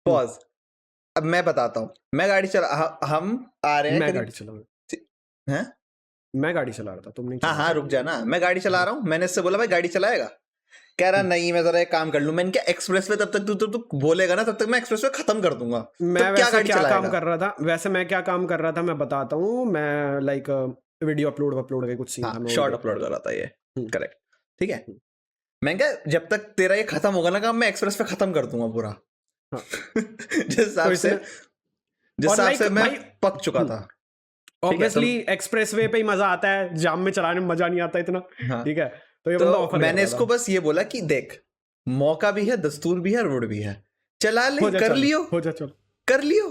पॉज, अब मैं बताता हूं, मैं गाड़ी चला, हम आ रहे हैं, मैं गाड़ी चला रहा हूं, मैं गाड़ी चला रहा था, तुम नहीं? हाँ रुक जा ना, मैं गाड़ी चला रहा हूँ, मैंने इससे बोला भाई गाड़ी चलाएगा, कह रहा नहीं मैं जरा एक काम कर लूं। मैंने क्या एक्सप्रेस वे, तब तक तू बोलेगा ना, तब तक मैं एक्सप्रेस वे खत्म कर दूंगा। मैं तो क्या काम कर रहा था, वैसे मैं क्या काम कर रहा था मैं बताता हूँ। मैं लाइक वीडियो अपलोड के कुछ सीन था, शॉर्ट अपलोड कर रहा था, ये करेक्ट, ठीक है। मैं क्या, जब तक तेरा ये खत्म होगा ना काम, मैं एक्सप्रेस पे खत्म कर दूंगा पूरा। जिस हिसाब से मैं पक चुका था। ऑब्वियसली एक्सप्रेसवे पे ही मजा आता है, जाम में चलाने में मजा नहीं आता इतना। हाँ। ठीक है, तो ये बंदा ऑफर मैंने इसको बस ये बोला कि देख, मौका भी है, दस्तूर भी है, रोड भी है, चला ले, कर लियो, हो जा चलो, कर लियो,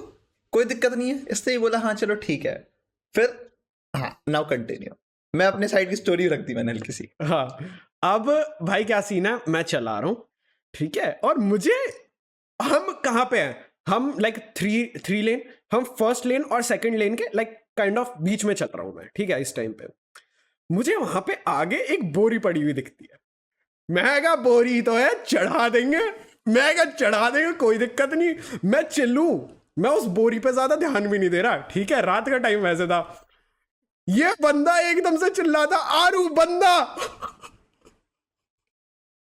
कोई दिक्कत नहीं है। इससे ही बोला हाँ चलो ठीक है। फिर हाँ, नाउ कंटिन्यू। मैं अपने साइड की स्टोरी रख दी मैंने हल्की सी। हाँ, अब भाई क्या सीन है, मैं चला रहा हूँ, ठीक है, और मुझे, हम कहाँ पे हैं, हम लाइक थ्री लेन, हम फर्स्ट लेन और सेकंड लेन के लाइक काइंड ऑफ बीच में चल रहा हूँ मैं, ठीक है। इस टाइम पे मुझे वहां पे आगे एक बोरी पड़ी हुई दिखती है। मैं कहा बोरी तो है, चढ़ा देंगे, मैं कहा चढ़ा देंगे, कोई दिक्कत नहीं, मैं चिल्लू, मैं उस बोरी पे ज्यादा ध्यान भी नहीं दे रहा, ठीक है, रात का टाइम वैसे था। ये बंदा एकदम से चिल्लाता, आरू बंदा,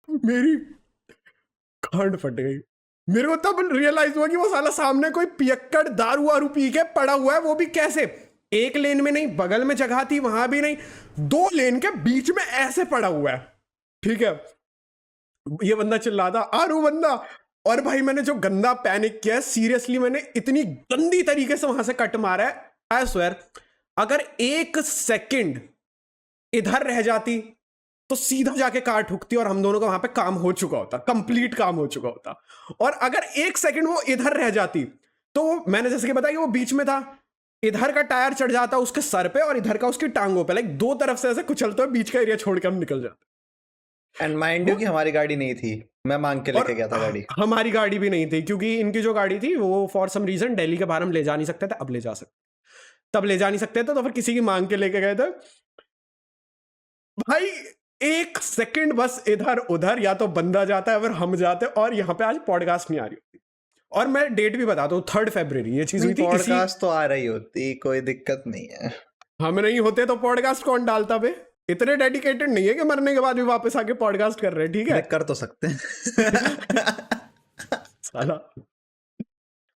मेरी खांड फट गई। मेरे को तब रियलाइज हुआ कि वो साला सामने कोई पियक्कड़ दारू वारू पी के पड़ा हुआ है, वो भी कैसे, एक लेन में नहीं, बगल में जगह थी वहां भी नहीं, 2 लेन के बीच में ऐसे पड़ा हुआ है, ठीक है। ये बंदा चिल्लाता, आरू बंदा, और भाई मैंने जो गंदा पैनिक किया है, सीरियसली मैंने इतनी गंदी तरीके से वहां से कट मारा है, आई स्वेयर, अगर 1 सेकंड इधर रह जाती तो सीधा जाके कार ठुकती और हम दोनों का वहां पे काम हो चुका होता, कंप्लीट काम हो चुका होता। और अगर 1 सेकंड वो इधर रह जाती तो मैंने जैसे कि बताया कि वो बीच में था, इधर का टायर चढ़ जाता उसके सर पे और इधर का उसकी टांगों पे, लाइक 2 तरफ से ऐसे कुचलते हुए बीच का एरिया छोड़ के हम निकल जाते। एंड माइंड यू कि हमारी गाड़ी नहीं थी, मैं मांग के लेके गया था गाड़ी। हमारी गाड़ी भी नहीं थी, क्योंकि इनकी जो गाड़ी थी वो फॉर सम रीजन दिल्ली के बाहर हम ले जा नहीं सकते थे, अब ले जा सकते, तब ले जा नहीं सकते थे, तो फिर किसी की मांग के लेके गए थे। भाई 1 सेकंड बस इधर उधर, या तो बंदा जाता है फिर हम जाते, और यहाँ पे आज पॉडकास्ट नहीं आ रही होती। और मैं डेट भी बताता हूँ, 3 फरवरी ये चीज हुई थी। पॉडकास्ट तो आ रही होती, कोई दिक्कत नहीं है। हम नहीं होते तो पॉडकास्ट कौन डालता बे? इतने डेडिकेटेड नहीं है कि मरने के बाद भी वापस आके पॉडकास्ट कर रहे हैं, ठीक है, कर तो सकते हैं। साला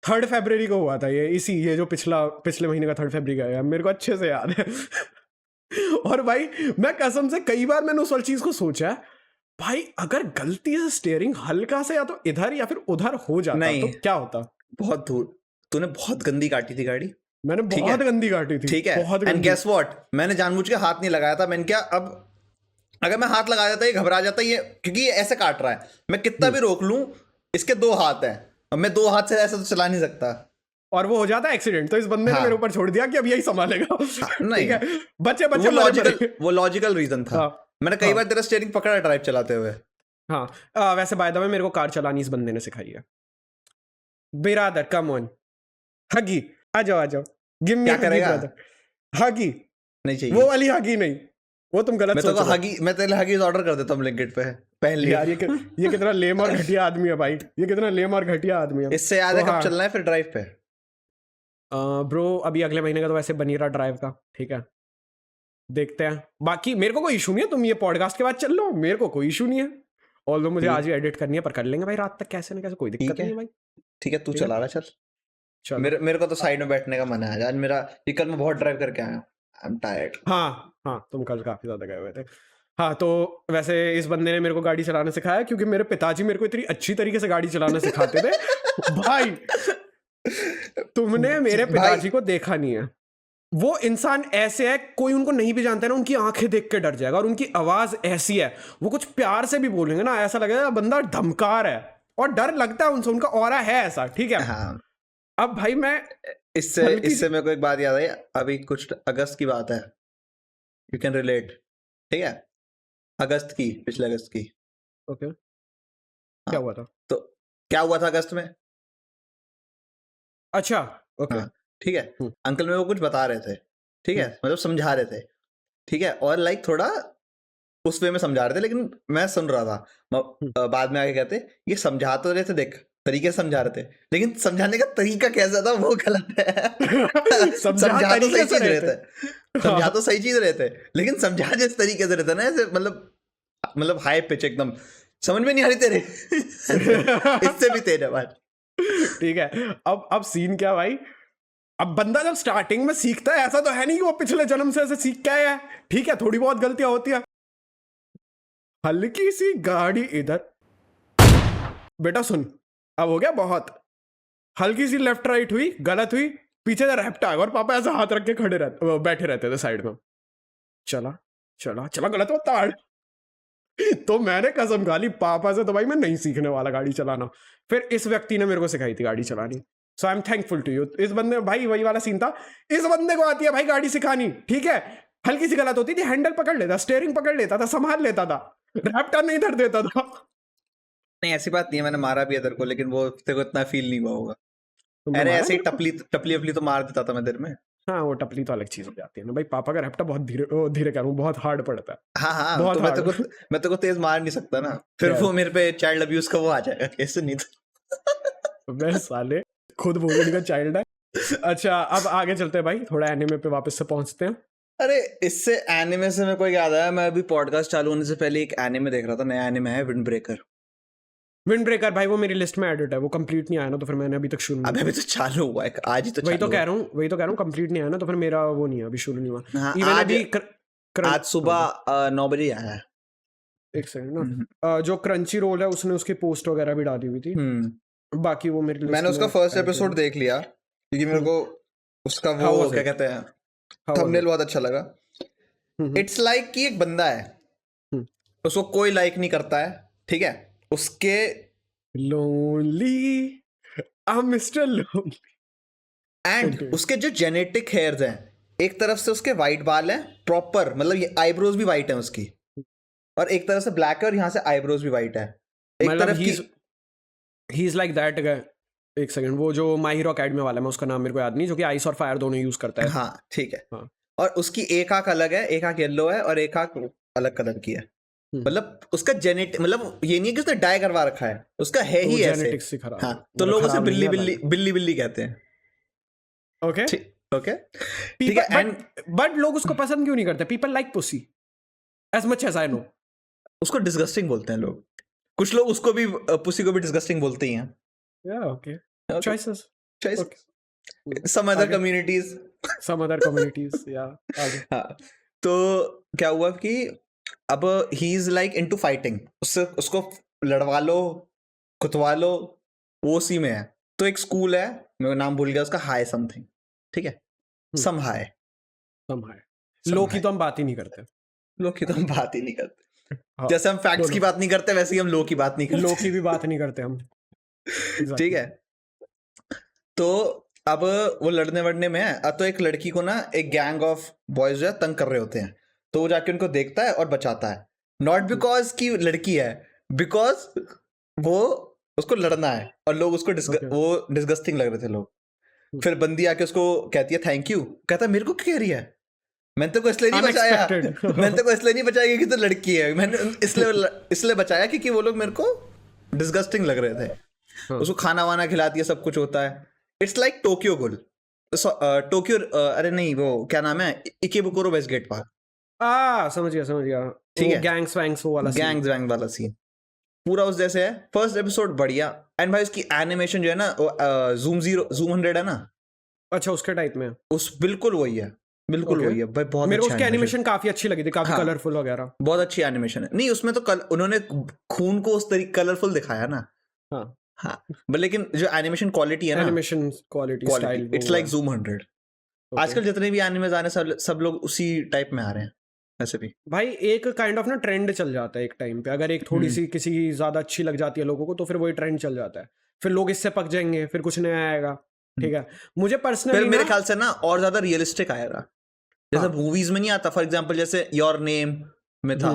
3 फरवरी को हुआ था ये जो पिछले महीने का 3 फरवरी का है, मेरे को अच्छे से याद है। और भाई मैं कसम से कई बार मैंने उस वाली चीज को सोचा है, भाई अगर गलती से स्टीयरिंग हल्का से या तो इधर या फिर उधर हो जाता तो क्या होता। बहुत दूर, तूने बहुत गंदी काटी थी गाड़ी। मैंने बहुत गंदी काटी थी, ठीक है। एंड गेस व्हाट, मैंने जानबूझ के हाथ नहीं लगाया था। मैंने क्या, अब अगर मैं हाथ लगा देता ये घबरा जाता, ये क्योंकि ये ऐसे काट रहा है, मैं कितना भी रोक लूं, इसके 2 हाथ हैं, अब मैं 2 हाथ से ऐसे तो चला नहीं सकता, और वो हो जाता है एक्सीडेंट। तो इस बंदे ने मेरे ऊपर छोड़ दिया कि अब यही संभालेगा। नहीं है? बच्चे वो लॉजिकल रीजन था। मैंने कई बार तेरा स्टीयरिंग पकड़ा ड्राइव चलाते हुए। हाँ, वैसे बाय द वे मेरे को कार चलानी इस बंदे ने सिखाई है। बिरादर कम ऑन, हगी आ जाओ, गिव मी, क्या करेगा हगी? नहीं चाहिए वो वाली हगी, नहीं, वो तुम गलत सोच रहे हो। हगी, मैं तेरे हगीज ऑर्डर कर देता हूँ ब्लिंकिट पे पहले। यार ये कितना लेम और घटिया आदमी है भाई, ये कितना लेम और घटिया आदमी है। इससे याद है कब चलना है फिर ड्राइव पे? ब्रो अभी अगले महीने का तो वैसे बनी रहा ड्राइव का, ठीक है, देखते हैं। बाकी मेरे को कोई इशू नहीं है, तुम ये पॉडकास्ट के बाद चल लो, मेरे को कोई इशू नहीं है। ऑल्दो मुझे आज ही एडिट करनी है, पर कर लेंगे भाई रात तक, कैसे ना कैसे, कोई दिक्कत नहीं है भाई। ठीक है, तू चला रहा, चल। मेरे को तो साइड में बैठने का मन है आज, मेरा कल मैं बहुत ड्राइव करके आया हूँ, आई एम टायर्ड। हाँ, तुम कल काफी ज्यादा गए हुए थे। हाँ, तो वैसे इस बंदे ने मेरे को गाड़ी चलाना सिखाया, क्योंकि मेरे पिताजी मेरे को इतनी अच्छी तरीके से गाड़ी चलाना सिखाते थे। भाई तुमने मेरे पिताजी को देखा नहीं है, वो इंसान ऐसे है, कोई उनको नहीं भी जानता है ना, उनकी आंखें देख के डर जाएगा, और उनकी आवाज ऐसी है, वो कुछ प्यार से भी बोलेंगे ना, ऐसा लगेगा बंदा धमकार है, और डर लगता है उनसे, उनका ऑरा है ऐसा, ठीक है। हाँ। अब भाई मैं इससे मेरे को एक बात याद आई, अभी कुछ अगस्त की बात है, यू कैन रिलेट, ठीक है, अगस्त की, पिछले अगस्त की। ओके, क्या हुआ था? तो क्या हुआ था अगस्त में? अच्छा, ओके, ठीक है। अंकल मेरे को कुछ बता रहे थे, ठीक है, मतलब समझा रहे थे, ठीक है, और लाइक थोड़ा उस वे में समझा रहे थे, लेकिन मैं सुन रहा था। बाद में आगे कहते, ये समझा तो रहे थे, देख तरीके से समझा रहे थे, लेकिन समझाने का तरीका कैसा था वो गलत है। समझा तो सही चीज रहे थे, समझा तो सही चीज रहे थे, लेकिन समझा जिस तरीके से रहता ना, ऐसे मतलब हाई पिच एकदम, समझ में नहीं आ रही तेरे। इससे भी तेज आवाज, ठीक है। अब सीन क्या भाई, अब बंदा जब स्टार्टिंग में सीखता है, ऐसा तो है नहीं कि वो पिछले जन्म से ऐसे सीख के आया है, ठीक है, थोड़ी बहुत गलतियां होती है। हल्की सी गाड़ी इधर, बेटा सुन, अब हो गया बहुत, हल्की सी लेफ्ट राइट हुई, गलत हुई, पीछे से रैप्टा आएगा और पापा ऐसा हाथ रख के खड़े रहते, वो बैठे रहते थे साइड में। चला चला चला, गलत मत ताड़। तो मैंने कसम खा ली पापा से, तो भाई मैं नहीं सीखने वाला गाड़ी चलाना। फिर इस व्यक्ति ने मेरे को सिखाई थी गाड़ी चलानी, so I am thankful to you. इस बंदे, भाई वही वाला सीन था, इस बंदे को आती है भाई गाड़ी सिखानी, ठीक है, हल्की सी गलत होती थी, हैंडल पकड़ लेता, स्टीयरिंग पकड़ लेता था, संभाल लेता था, रैप्टा नहीं धर देता था। नहीं ऐसी बात नहीं है, मैंने मारा भी है तेरे को, लेकिन वो तेरे को इतना फील नहीं हुआ होगा। तुमने अरे मारा ऐसे ही मेरे को? टपली टपली अपली तो मार देता था मैं तेरे में। हाँ वो टपली तो अलग चीज हो जाती है ना भाई, पापा का रैप्टा बहुत धीरे, ओ, धीरे कह रहा हूँ, बहुत हार्ड पड़ता है। हाँ हाँ, बहुत तो hard। मैं तेरे को तेज मार नहीं सकता ना, फिर यार। वो मेरे पे चाइल्ड अब्यूज का वो आ जाएगा, कैसे नहीं तो। मैं साले खुद बोलने का चाइल्ड है। अच्छा अब आगे चलते हैं भाई, थोड़ा एनिमे पे वापस से पहुंचते हैं। अरे इससे एनिमे से मेरे को याद आया, मैं अभी पॉडकास्ट चालू होने से पहले एक एनिमे देख रहा था, नया एनिमे है विंड ब्रेकर। विंड ब्रेकर भाई वो मेरी लिस्ट में एडिट है, वो कंप्लीट नहीं आया ना, तो फिर मैंने अभी तक शुरू नहीं अभी तो चालू हुआ है, आज ही तो वही तो चालू कह रहा हूँ, वही तो कह रहा हूँ, कंप्लीट नहीं आया ना, तो फिर मेरा वो नहीं है, अभी शुरू नहीं हुआ। हाँ, इवन आज अभी आज सुबह 9 बजे आया है। एक सेकंड ना, जो क्रंची रोल है उसने उसकी पोस्ट वगैरह भी डाली हुई थी, बाकी वो मेरी लिस्ट मैंने उसका फर्स्ट एपिसोड देख लिया, क्योंकि मेरे को उसका वो क्या कहते हैं, थंबनेल बहुत अच्छा लगा। इट्स लाइक कि एक बंदा है, उसको कोई लाइक नहीं करता है, ठीक है, उसके lonely I am mister lonely, and उसके जो जेनेटिक हेयर्स हैं, एक तरफ से उसके वाइट बाल हैं प्रॉपर, मतलब ये आईब्रोज भी वाइट है उसकी, और एक तरफ से ब्लैक है और यहाँ से आईब्रोज भी वाइट है, एक तरफ की। He is like that guy. एक सेकंड, वो जो माय हीरो एकेडमी वाला है, मैं उसका नाम मेरे को याद नहीं, जो कि आइस और फायर दोनों यूज करता है। हाँ ठीक है, हाँ। और उसकी एक आंख अलग है, एक आंख येलो है और एक आंख अलग कलर की है, मतलब उसका जेनेटिक, मतलब ये नहीं है कि उसने डाई करवा रखा है, उसका है ही ऐसे। हाँ, तो लोग उसे बिल्ली बिल्ली बिल्ली बिल्ली कहते हैं। ओके ओके ठीक है, एंड बट लोग उसको पसंद क्यों नहीं करते? People like pussy as much as I know. उसको डिस्गस्टिंग बोलते हैं लोग, कुछ लोग उसको भी, पुसी को भी डिस्गस्टिंग बोलते ही हैं। या okay, choices, some other communities या आगे। हाँ, तो क्या हुआ कि अब he is like into fighting, उसको लड़वा लो, कुतवा लो, वो उसी में है। तो एक स्कूल है, मैं नाम भूल गया उसका, हाई समथिंग, ठीक है, सम हाई लोग की तो हम बात ही नहीं करते, लोग की तो हम बात ही नहीं करते। जैसे हम फैक्ट्स की बात नहीं करते, वैसे ही हम लोग की बात नहीं करते, लोग की भी बात नहीं करते हम। ठीक है, तो अब वो लड़ने वड़ने में है, अब तो एक लड़की को ना एक गैंग ऑफ बॉयज जो है तंग कर रहे होते हैं, तो वो जाके उनको देखता है और बचाता है, नॉट बिकॉज की लड़की है, बिकॉज वो उसको लड़ना है, और लोग उसको वो डिस्गस्टिंग लग रहे थे लोग। फिर बंदी आके उसको कहती है थैंक यू, कहता है मेरे को क्या कह रही है, मैंने तो को इसलिए नहीं बचाया, मैंने तो को इसलिए नहीं बचाया क्योंकि तो लड़की है, मैंने इसलिए बचाया क्योंकि वो लोग मेरे को डिस्गस्टिंग लग रहे थे। उसको खाना वाना खिलाती है, सब कुछ होता है। इट्स लाइक टोक्यो गुल, टोक्यो, अरे नहीं वो क्या नाम है, इकेबुकुरो वेस्टगेट पार्क। समझ गया, ठीक है, गैंग्स वैंग्स वो वाला गैंग्स वैंग वाला सीन पूरा उस जैसे है। फर्स्ट एपिसोड बढ़िया, एंड भाई उसकी एनिमेशन जो है ना, जूम 100 है ना, अच्छा उसके टाइप में, उस बिल्कुल वही है, बिल्कुल वही है भाई, बहुत मेरे को उसकी एनिमेशन काफी अच्छी लगी थी, काफी कलरफुल वगैरह, बहुत अच्छी एनिमेशन है। नहीं उसमें तो उन्होंने खून को उस तरीके कलरफुल दिखाया ना। हाँ, बट लेकिन जो एनिमेशन क्वालिटी है ना, animation quality style, it's like zoom 100। आजकल जितने भी एनिमेज आ रहे हैं सब लोग उसी टाइप में आ रहे हैं। ऐसे भी भाई एक काइंड ऑफ ना ट्रेंड चल जाता है एक टाइम पे, अगर एक थोड़ी सी किसी ज्यादा अच्छी लग जाती है लोगों को, तो फिर वही ट्रेंड चल जाता है, फिर लोग इससे पक जाएंगे, फिर कुछ नया आएगा। ठीक है, मुझे पर्सनली मेरे ख्याल से ना और ज्यादा रियलिस्टिक आएगा, जैसे मूवीज में नहीं आता। फॉर एग्जांपल जैसे योर नेम में था,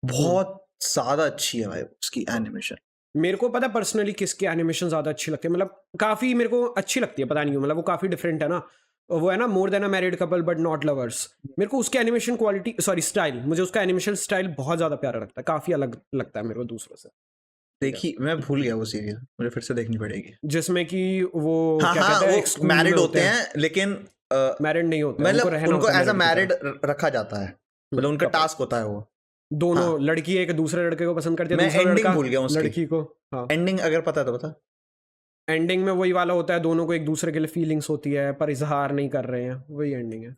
बहुत ज्यादा अच्छी है भाई उसकी एनिमेशन। मेरे को पता पर्सनली किसकी एनिमेशन ज्यादा अच्छी लगती है, मतलब काफी मेरे को अच्छी लगती है, पता नहीं क्यों, मतलब वो काफी डिफरेंट है ना, वो है ना more than a married couple but not lovers. मेरे को उसकी एनिमेशन क्वालिटी, सॉरी स्टाइल, मुझे उसका एनिमेशन स्टाइल बहुत ज्यादा प्यारा लगता है, काफी अलग लगता है मेरे को दूसरों से। देखी, मैं भूल गया वो सीरियल, मुझे फिर से देखनी पड़ेगी, जिसमें कि वो क्या कहते हैं, वो मैरिड होते हैं लेकिन मैरिड नहीं होते, मतलब उनको एज अ मैरिड रखा जाता है, मतलब उनका टास्क होता है वो दोनों। लड़की एक दूसरे लड़के को पसंद करती है, मैं एंडिंग भूल गया उसकी, लड़की को। एंडिंग अगर पता है तो बता। एंडिंग में वही वाला होता है, दोनों को एक दूसरे के लिए फीलिंग्स होती है पर इजहार नहीं कर रहे हैं, वही एंडिंग है।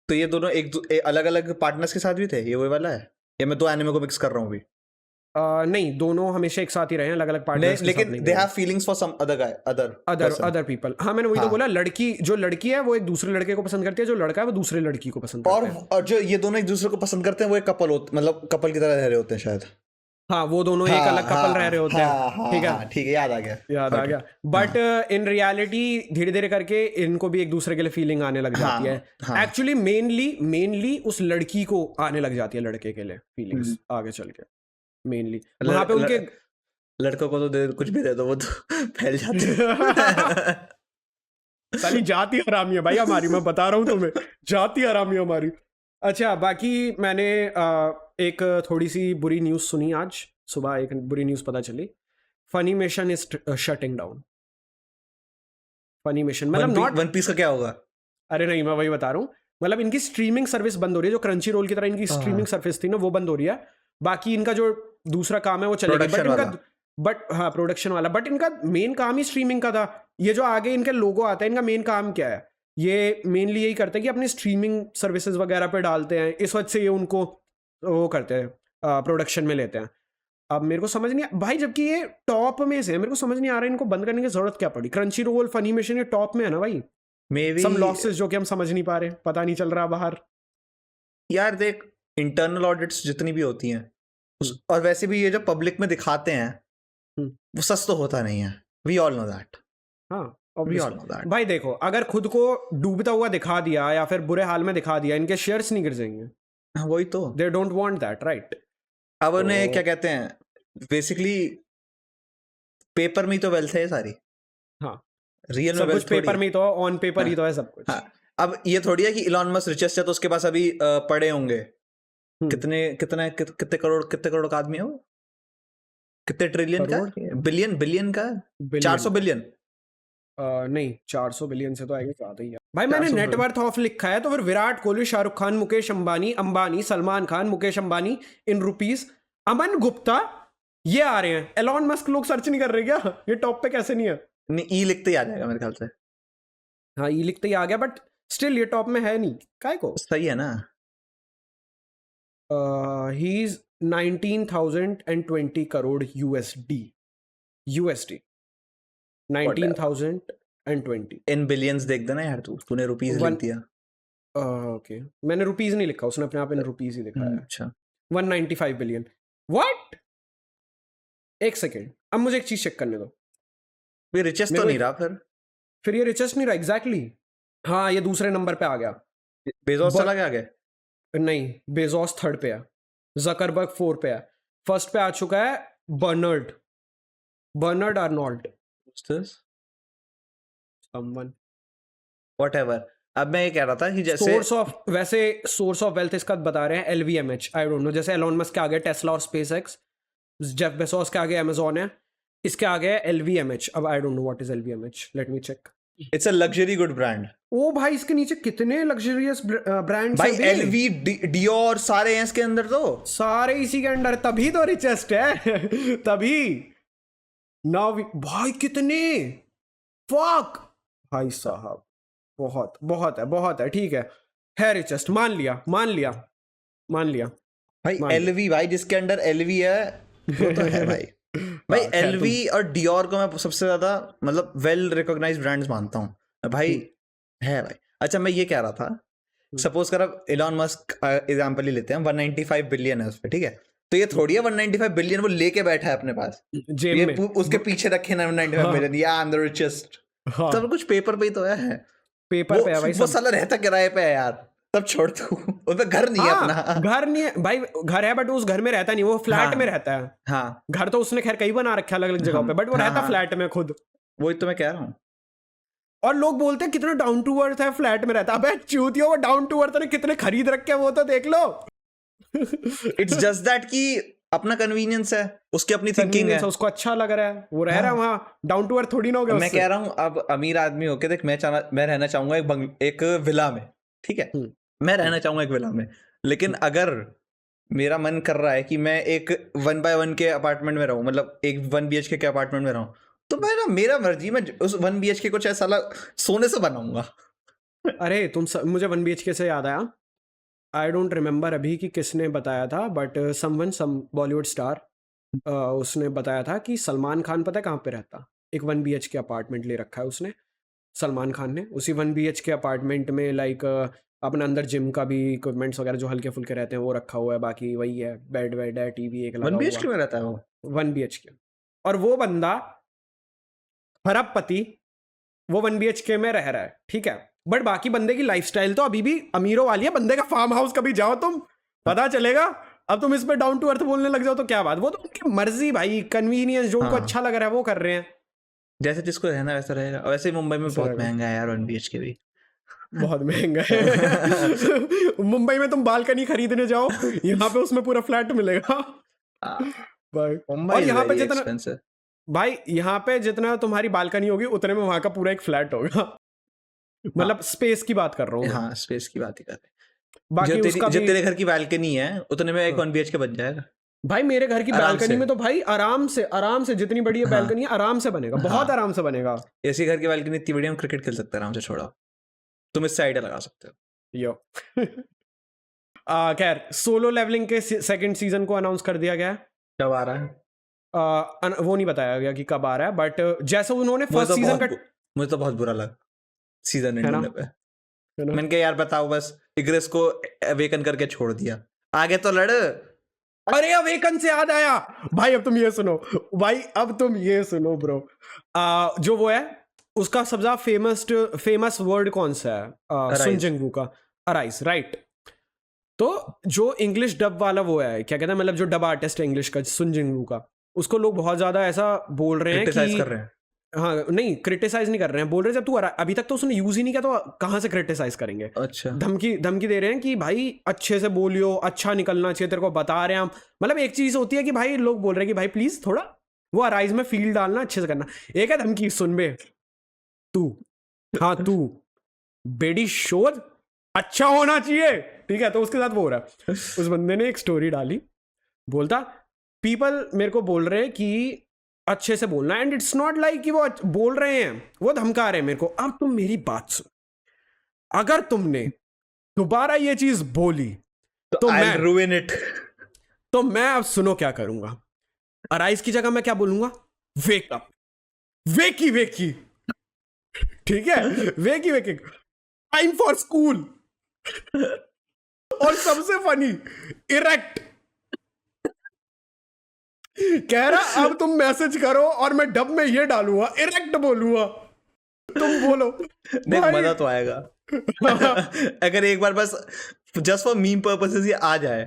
तो ये दोनों एक अलग अलग पार्टनर्स के साथ भी थे, ये वही वाला है, या मैं दो एनिमे को मिक्स कर रहा हूँ अभी? नहीं, दोनों हमेशा एक साथ ही रहे हैं, अलग अलग पार्टनर्स के साथ लेकिन नहीं दे गए। Have feelings for some other guy, other people. हाँ, मैंने वही तो हाँ। बोला, जो लड़की है वो एक दूसरे लड़के को पसंद करती है, जो लड़का है वो दूसरे लड़की को पसंद करता है। और जो ये दोनों एक दूसरे को पसंद करते हैं वो एक कपल होते, मतलब कपल की तरह रह रहे होते हैं शायद। हाँ, वो दोनों एक अलग कपल रह रहे होते हैं, ठीक है, ठीक है, याद आ गया। बट इन रियलिटी धीरे धीरे करके इनको भी एक दूसरे के लिए फीलिंग आने लग जाती है। एक्चुअली मेनली उस लड़की को आने लग जाती है लड़के के लिए फीलिंग्स आगे चल के। मेनली वहां पे उनके लड़कों को तो कुछ भी दे दो, वो तो फैल जाते हैं। साली जाति हरामी है भाई हमारी, मैं बता रहा हूँ तुम्हें, जाति हरामी है हमारी। अच्छा, बाकी मैंने एक थोड़ी सी बुरी न्यूज़ सुनी आज सुबह, एक बुरी न्यूज़ पता चली, फनीमेशन इज शटिंग डाउन। फनीमेशन मतलब नॉट वन पीस का क्या होगा? अरे नहीं, मैं वही बता रहा हूँ, मतलब इनकी स्ट्रीमिंग सर्विस बंद हो रही है, जो क्रंची रोल की तरह इनकी स्ट्रीमिंग सर्विस थी ना, वो बंद हो रही है। बाकी इनका जो दूसरा काम है वो चलेगा, हाँ, प्रोडक्शन वाला, बट इनका मेन काम ही स्ट्रीमिंग का था। ये जो आगे इनके लोगो आता है, इनका मेन काम क्या है? ये मेनली यही करते हैं कि अपनी स्ट्रीमिंग सर्विसेज वगैरह पे डालते हैं, इस वजह से ये उनको वो करते हैं, प्रोडक्शन में लेते हैं। अब मेरे को समझ नहीं भाई, जबकि ये टॉप में से है, मेरे को समझ नहीं आ रहा है इनको बंद करने की जरूरत क्या पड़ी। क्रंची रोल, फनीमेशन, ये टॉप में है ना भाई। Maybe सम लॉसेस जो कि हम समझ नहीं पा रहे, पता नहीं चल रहा बाहर। यार देख, इंटरनल ऑडिट्स जितनी भी होती हैं और वैसे भी ये जो पब्लिक में दिखाते हैं वो सच तो होता नहीं है। We all know that. हाँ, वी ऑल नो दैट भाई। देखो, अगर खुद को डूबता हुआ दिखा दिया या फिर बुरे हाल में दिखा दिया, इनके शेयर्स नहीं गिर जाएंगे। वही तो, they don't want that, right? अब उन्हें क्या कहते हैं, बेसिकली पेपर में ही तो वेल्थ है सारी। हाँ, रियल सब कुछ पेपर में ही तो, ऑन पेपर ही तो है सब कुछ। हाँ, अब ये थोड़ी है कि इलॉन मस्क रिचेस्ट है तो उसके पास अभी पड़े होंगे कितने करोड़ का आदमी है वो, कितने ट्रिलियन का, बिलियन का, 400 बिलियन। नहीं, 400 बिलियन से तो आएगी ज्यादा ही है भाई। मैंने नेटवर्थ ऑफ लिखा है तो फिर विराट कोहली, शाहरुख खान, मुकेश अंबानी, सलमान खान, मुकेश अंबानी इन रुपीस, अमन गुप्ता, ये आ रहे हैं। एलॉन मस्क लोग सर्च नहीं कर रहे क्या? ये टॉप पे कैसे नहीं है? नहीं, ई लिखते ही आ जाएगा मेरे ख्याल से। हाँ, ई लिखते ही आ गया, बट स्टिल ये टॉप में है नहीं, काय को? सही है ना। He is 19,020 crore USD 19,020 in billions देख देना यार, तूने रुपीस लिख दिया। ओके, मैंने रुपीस नहीं लिखा, उसने अपने आप इन रुपीस ही लिखा है। अच्छा, 195 बिलियन। व्हाट? एक सेकेंड, अब मुझे एक चीज चेक करने दो। ये रिचेस्ट तो नहीं रहा फिर ये रिचेस्ट नहीं रहा, एग्जैक्टली। हाँ, ये दूसरे नंबर पे आ गया। बेजोस चला गया आगे? नहीं, बेजोस थर्ड पे है, जकरबर्ग 4 पे है, फर्स्ट पे आ चुका है बर्नार्ड आर्नोल्ड। Someone, whatever. अब मैं ये कह रहा था कि जैसे सोर्स ऑफ वेल्थ इसका बता रहे हैं LVMH। आई डोंट नो, जैसे एलोन मस्क के आगे टेस्ला और स्पेसएक्स, जेफ बेजोस के आगे अमेजोन है, इसके आगे है LVMH। अब I don't know what is LVMH, let me check. It's a luxury good brand. ओ भाई, इसके नीचे कितने लग्जरियस ब्रांड्स भाई, LV, डियोर सारे हैं इसके अंदर, तो सारे इसी के अंडर, तभी तो रिचेस्ट है। तभी नाउ भाई कितने, फक भाई साहब, बहुत है, ठीक है रिचेस्ट, मान लिया भाई। LV भाई, जिसके अंडर LV है वो तो है भाई। भाई LV और डियोर को मैं सबसे ज्यादा मतलब वेल रिकॉग्नाइज्ड ब्रांड्स मानता हूँ भाई, है भाई। अच्छा, मैं ये कह रहा था, सपोज कर अब इलॉन मस्क एग्जांपल ही लेते हैं, 195 बिलियन है उस पे, ठीक है? तो ये थोड़ी है 195 बिलियन वो लेके बैठा है अपने पास जेब में, उसके पीछे रखे ना 195 बिलियन, या आई एम द रिचेस्ट। सब कुछ पेपर पे ही तो है, पेपर पे है भाई। वो साला रहता किराए पे है यार, तब छोड़ तू, उसका घर नहीं है अपना। घर नहीं है भाई, घर है बट उस घर में रहता नहीं, वो फ्लैट में रहता है। हाँ, घर तो उसने खैर कई बना रखा अलग अलग जगहों पे, बट वो रहता फ्लैट में खुद। वही तो मैं कह रहा हूँ। और लोग बोलते हैं कितना डाउन टू अर्थ है, फ्लैट में रहता। अबे चूतियों, वो डाउन टू अर्थ ने कितने खरीद रखे हैं वो तो देख लो। इट्स जस्ट दैट कि अपना कन्वीनियंस है, उसकी अपनी थिंकिंग है, उसको अच्छा लग रहा है, वो रह रहा है वहां। डाउन टू अर्थ थोड़ी ना हो गया। मैं कह रहा हूँ, अब अमीर आदमी होके देख, मैं रहना चाहूंगा एक विला में, ठीक है? मैं रहना चाहूंगा एक विला में, लेकिन अगर मेरा मन कर रहा है कि मैं एक 1x1 के अपार्टमेंट में रहूं, मतलब एक 1 BHK के अपार्टमेंट में रहूं, तो मैं ना, मेरा मर्जी, मैं उस 1 BHK को चाहे साला सोने से बनाऊंगा। अरे मुझे 1 BHK से याद आया, आई डोंट रिमेम्बर अभी कि किसने बताया था, but someone, some Bollywood star उसने बताया था कि सलमान खान पता है कहाँ पे रहता, एक 1 BHK अपार्टमेंट ले रखा है उसने, सलमान खान ने। उसी 1 BHK अपार्टमेंट में लाइक अपने अंदर जिम का भी इक्विपमेंट्स वगैरह जो हल्के फुल्के रहते हैं वो रखा हुआ है, बाकी वही है, बेड वेड है, टीवी एक लगा 1 हुआ, BHK में रहता है वो? 1 BHK। और वो बंदा खरबपति वो 1 BHK में रह रहा है, ठीक है, बट बाकी बंदे की लाइफस्टाइल तो अभी भी अमीरों वाली है। बंदे का फार्म हाउस कभी जाओ तुम, पता चलेगा। अब तुम इस पे डाउन टू अर्थ बोलने लग जाओ तो क्या बात, वो तो उनकी मर्जी भाई, कन्वीनियंस जो उनको अच्छा लग रहा है वो कर रहे हैं, जैसे जिसको रहना वैसा रहेगा। और वैसे मुंबई में बहुत महंगा है यार 1 BHK भी, बहुत महंगा है। मुंबई में तुम बालकनी खरीदने जाओ, यहाँ पे उसमें पूरा फ्लैट मिलेगा भाई। और यहाँ पे जितना भाई यहाँ पे जितना तुम्हारी बालकनी होगी उतने में वहां का पूरा एक फ्लैट होगा। मतलब स्पेस की बात कर रहा हूँ। हाँ स्पेस की बात ही कर रहे हैं। बाकी जो तेरे घर की बालकनी है उतने में एक 1 BHK बन जाएगा भाई। मेरे घर की बालकनी में तो भाई आराम से जितनी बड़ी है बालकनी है आराम से बनेगा, बहुत आराम से बनेगा। ऐसी घर की बालकनी इतनी बड़ी, हम क्रिकेट खेल सकते हैं आराम से। छोड़ो, तुम इससे आइडिया लगा सकते हो। यो खैर सोलो लेवलिंग के सेकंड सीजन को अनाउंस कर दिया गया है। कब आ रहा है? वो नहीं बताया गया कि कब आ रहा है, बट जैसे उन्होंने फर्स्ट सीजन का, मुझे तो बहुत बुरा लगा सीजन एंड होने पे। मैंने कहा यार बताओ, बस इग्रेस को अवेकन करके छोड़ दिया, आगे तो लड़। अरे अवेकन से याद आया भाई, अब तुम ये सुनो भाई, अब तुम ये सुनो ब्रो। जो वो है उसका सबसे ज्यादा फेमस वर्ड कौन सा है? सुन जिंगू का अराइज, राइट। तो जो इंग्लिश डब वाला वो है, क्या कहते हैं, मतलब जो डब आर्टिस्ट है इंग्लिश का सुन जिंगू का, उसको लोग बहुत ज्यादा ऐसा बोल रहे हैं कि कर रहे हैं। हाँ नहीं, क्रिटिसाइज नहीं कर रहे हैं, बोल रहे हैं जब तू अभी तक तो उसने यूज ही नहीं किया तो कहाँ से क्रिटिसाइज करेंगे। अच्छा, धमकी दे रहे हैं कि भाई अच्छे से बोलियो, अच्छा निकलना चाहिए, तेरे को बता रहे हैं हम। मतलब एक चीज होती है कि भाई लोग बोल रहे हैं कि भाई प्लीज थोड़ा वो अराइज में फील डालना, अच्छे से करना। एक है धमकी, सुन बे तू, हाँ तू बेडी शोध अच्छा होना चाहिए, ठीक है। तो उसके साथ वो हो रहा है, उस बंदे ने एक स्टोरी डाली, बोलता पीपल मेरे को बोल रहे हैं कि अच्छे से बोलना, एंड इट्स नॉट लाइक कि वो बोल रहे हैं, वो धमका रहे हैं मेरे को। अब तुम मेरी बात सुन, अगर तुमने दोबारा ये चीज बोली तो मैं ruin it। तो मैं अब सुनो क्या करूंगा, अराइज की जगह मैं क्या बोलूंगा, वेक अप, वेकी, ठीक है, वेकी, टाइम फॉर स्कूल। और सबसे फनी, इरेक्ट कह रहा अब तुम मैसेज करो और मैं डब में ये डालूंगा, इरेक्ट बोलूंगा, तुम बोलो। देख मजा तो आएगा अगर एक बार बस जस्ट फॉर मीम पर्पसेस ये आ जाए,